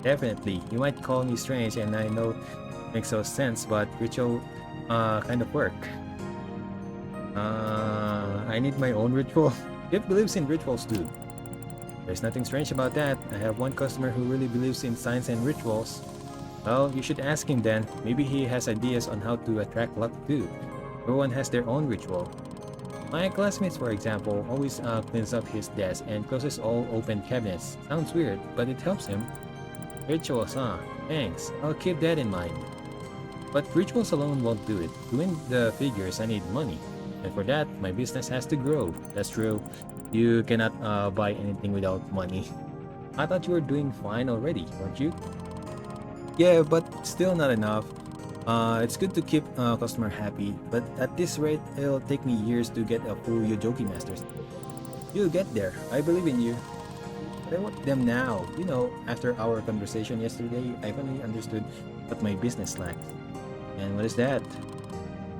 Speaker 1: Definitely. You might call me strange, and I know it makes no sense, but ritual kind of work. I need my own ritual. Gift believes in rituals too. There's nothing strange about that. I have one customer who really believes in science and rituals. Well, you should ask him then. Maybe he has ideas on how to attract luck too. Everyone has their own ritual. My classmates, for example, always cleans up his desk and closes all open cabinets. Sounds weird, but it helps him. Rituals, huh? Thanks. I'll keep that in mind. But rituals alone won't do it. To win the figures, I need money. And for that, my business has to grow. That's true. You cannot buy anything without money. I thought you were doing fine already, weren't you? Yeah, but still not enough. It's good to keep customer happy, but at this rate, it'll take me years to get a full Yojoki Masters. You'll get there. I believe in you. But I want them now. You know, after our conversation yesterday, I finally understood what my business lacks. And what is that?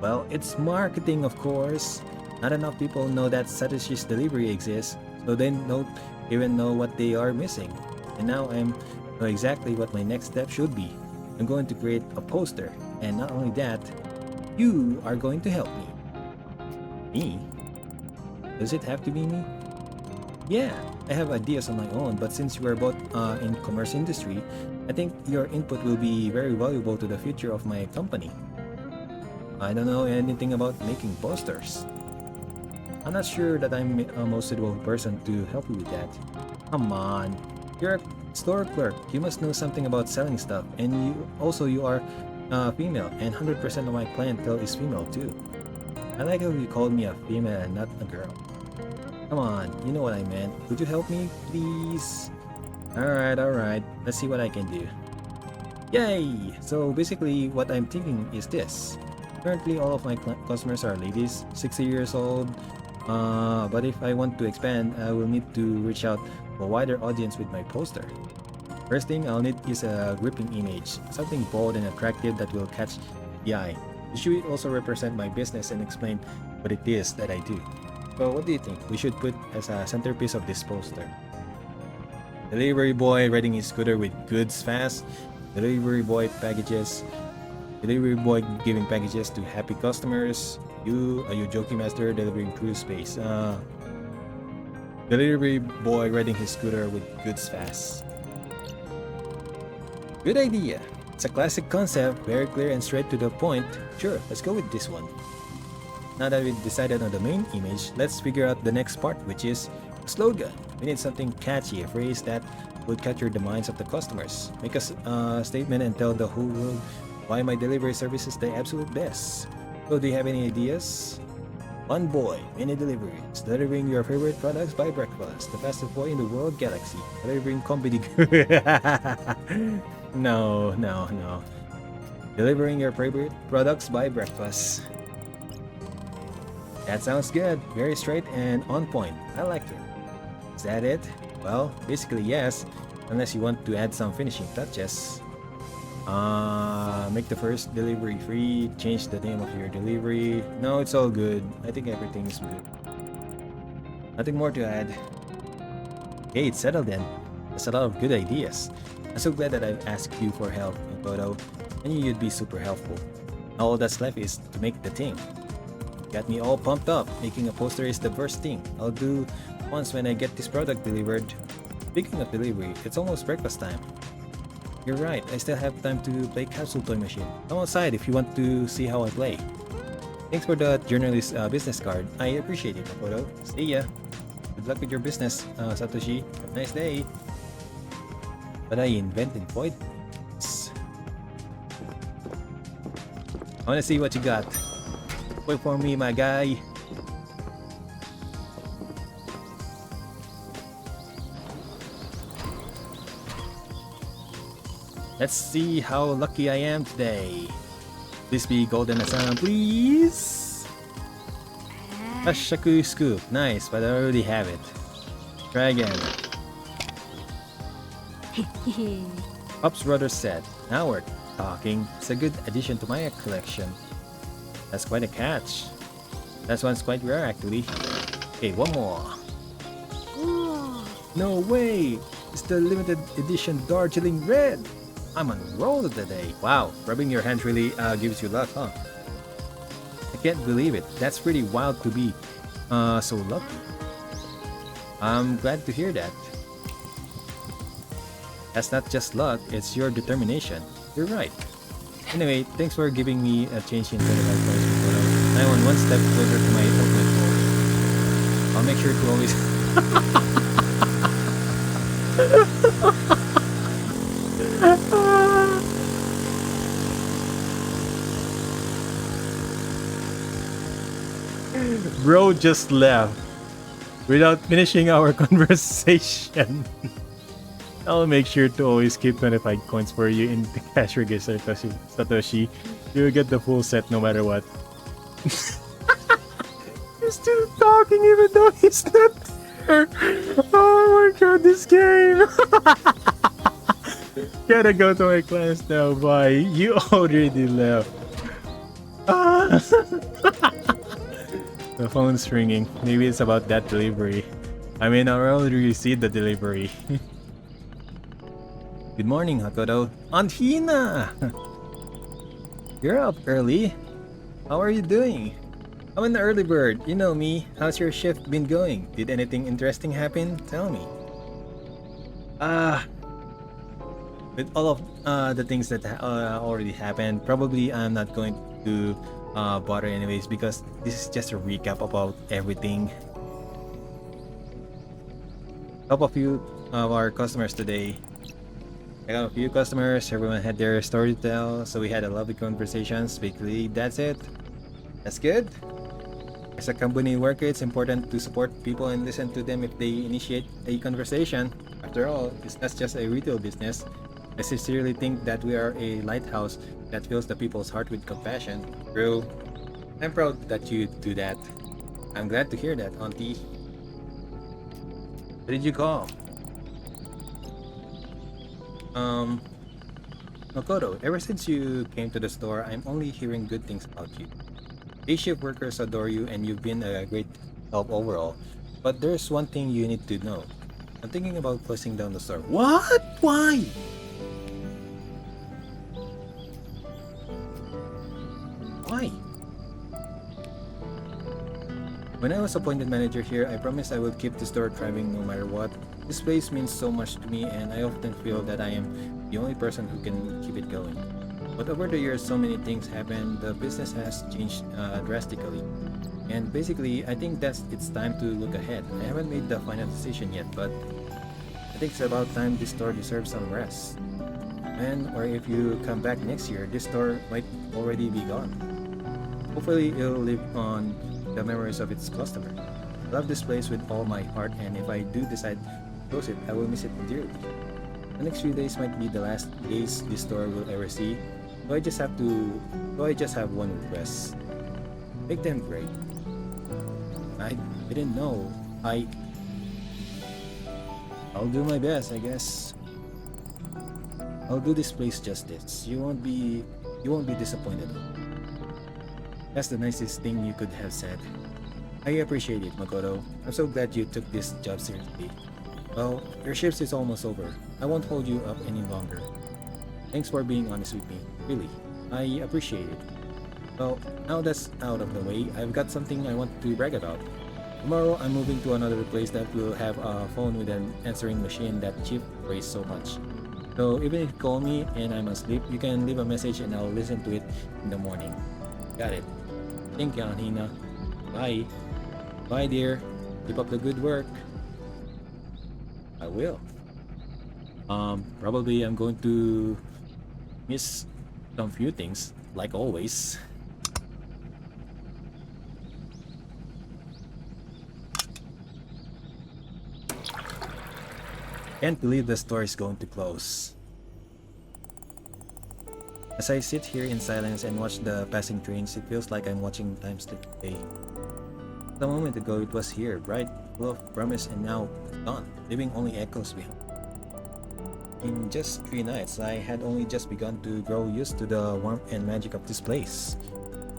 Speaker 1: Well, it's marketing, of course. Not enough people know that Satoshi's delivery exists, so they don't even know what they are missing. And now I know exactly what my next step should be. I'm going to create a poster, and not only that, you are going to help me. Me? Does it have to be me? Yeah, I have ideas on my own, but since we are both in commerce industry, I think your input will be very valuable to the future of my company. I don't know anything about making posters. I'm not sure that I'm a most suitable person to help you with that. Come on, you're a store clerk. You must know something about selling stuff, and you are female, and 100% of my clientele is female too. I like how you called me a female and not a girl. Come on, you know what I meant. Would you help me, please? Alright. Let's see what I can do. Yay! So basically, what I'm thinking is this. Currently, all of my customers are ladies, 60 years old. But if I want to expand, I will need to reach out to a wider audience with my poster. First thing I'll need is a gripping image, something bold and attractive that will catch the eye. It should also represent my business and explain what it is that I do. So what do you think we should put as a centerpiece of this poster? Delivery boy riding his scooter with goods fast. Delivery boy packages. Delivery boy giving packages to happy customers. You, a Yojoki master delivering through space. Delivery boy riding his scooter with goods fast. Good idea. It's a classic concept, very clear and straight to the point. Sure, let's go with this one. Now that we've decided on the main image, let's figure out the next part, which is a slogan. We need something catchy, a phrase that would capture the minds of the customers. Make a statement and tell the whole world why my delivery service is the absolute best. So do you have any ideas? One boy, many deliveries, delivering your favorite products by breakfast. The fastest boy in the world galaxy, delivering InKONBINI. No. Delivering your favorite products by breakfast. That sounds good. Very straight and on point. I like it. Is that it? Well, basically yes, unless you want to add some finishing touches. Make the first delivery free, change the name of your delivery. No, it's all good. I think everything is good. Nothing more to add. Okay, it's settled then. That's a lot of good ideas. I'm so glad that I've asked you for help in photo. I knew you'd be super helpful. All that's left is to make the thing. Got me all pumped up. Making a poster is the first thing I'll do once when I get this product delivered. Speaking of delivery, it's almost breakfast time. You're right, I still have time to play Capsule Toy Machine. Come outside if you want to see how I play. Thanks for the journalist business card. I appreciate it, Makoto. See ya. Good luck with your business, Satoshi. Have a nice day. But I invented void. I wanna see what you got. Wait for me, my guy. Let's see how lucky I am today. Please be golden Asan, please. Hashaku scoop. Nice, but I already have it. Try again. Pop's brother said, now we're talking. It's a good addition to my collection. That's quite a catch. That one's quite rare actually. Okay, one more. No way! It's the limited edition Darjeeling Red! I'm on a roll today. Wow, rubbing your hands really gives you luck, huh? I can't believe it. That's pretty wild to be so lucky. I'm glad to hear that. That's not just luck, it's your determination. You're right. Anyway, thanks for giving me a change in 25 points before now I'm one step closer to my ultimate goal. I'll make sure to always Bro just left without finishing our conversation. I'll make sure to always keep 25 coins for you in the cash register, Satoshi. You'll get the full set no matter what. He's still talking even though he's not there. Oh my god, this game. Gotta go to my class now, bye. You already left. The phone's ringing. Maybe it's about that delivery. I mean, I already received the delivery. Good morning, Hakoto. Aunt Hina! You're up early. How are you doing? I'm an early bird. You know me. How's your shift been going? Did anything interesting happen? Tell me. With all of the things that already happened, probably I'm not going to bother anyways because this is just a recap about everything. Top of few of our customers today. I got a few customers, everyone had their story to tell, so we had a lovely conversations. Basically, that's it. That's good. As a company worker, it's important to support people and listen to them if they initiate a conversation. After all, it's not just a retail business. I sincerely think that we are a lighthouse that fills the people's heart with compassion. Bro, I'm proud that you do that. I'm glad to hear that, Auntie. What did you call? Makoto, ever since you came to the store, I'm only hearing good things about you. Day shift workers adore you and you've been a great help overall. But there's one thing you need to know. I'm thinking about closing down the store. What? Why? Why? When I was appointed manager here, I promised I would keep the store thriving no matter what. This place means so much to me and I often feel that I am the only person who can keep it going. But over the years, so many things happened. The business has changed drastically. And basically, I think it's time to look ahead. I haven't made the final decision yet, but I think it's about time this store deserves some rest. Or if you come back next year, this store might already be gone. Hopefully, it'll live on the memories of its customer. I love this place with all my heart, and if I do decide to close it, I will miss it dearly. The next few days might be the last days this store will ever see. So I just have one request. Make them great. I didn't know. I'll do my best, I guess. I'll do this place justice. You won't be disappointed. That's the nicest thing you could have said. I appreciate it, Makoto. I'm so glad you took this job seriously. Well, your shift is almost over. I won't hold you up any longer. Thanks for being honest with me. Really, I appreciate it. Well, now that's out of the way, I've got something I want to brag about. Tomorrow, I'm moving to another place that will have a phone with an answering machine that Chief praised so much. So even if you call me and I'm asleep, you can leave a message and I'll listen to it in the morning. Got it. Thank you, Hina. Bye. Bye, dear. Keep up the good work. I will. Probably I'm going to miss some few things, like always. Can't believe the store is going to close. As I sit here in silence and watch the passing trains, it feels like I'm watching time slip away. A moment ago it was here, bright, full of promise, and now it's gone, leaving only echoes behind. In just 3 nights, I had only just begun to grow used to the warmth and magic of this place.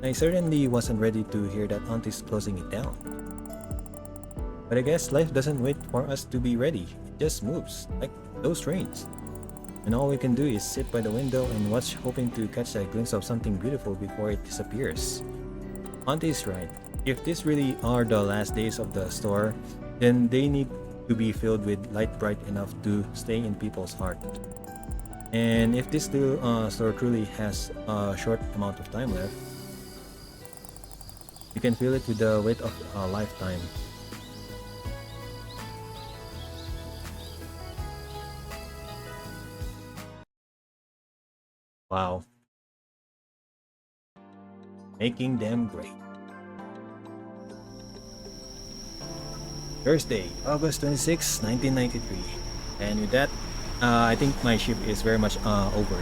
Speaker 1: I certainly wasn't ready to hear that Auntie's closing it down. But I guess life doesn't wait for us to be ready, it just moves, like those trains. And all we can do is sit by the window and watch, hoping to catch a glimpse of something beautiful before it disappears. Auntie's right. If these really are the last days of the store, then they need to be filled with light bright enough to stay in people's heart. And if this little store truly has a short amount of time left, you can feel it with the weight of a lifetime. Wow. Making them great. Thursday, August 26, 1993. And with that, I think my shift is very much over.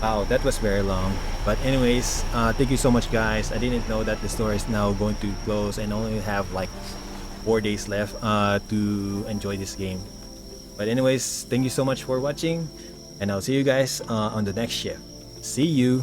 Speaker 1: Wow, that was very long. But anyways, thank you so much, guys. I didn't know that the store is now going to close and only have like 4 days left to enjoy this game. But anyways, thank you so much for watching, and I'll see you guys on the next shift. See you.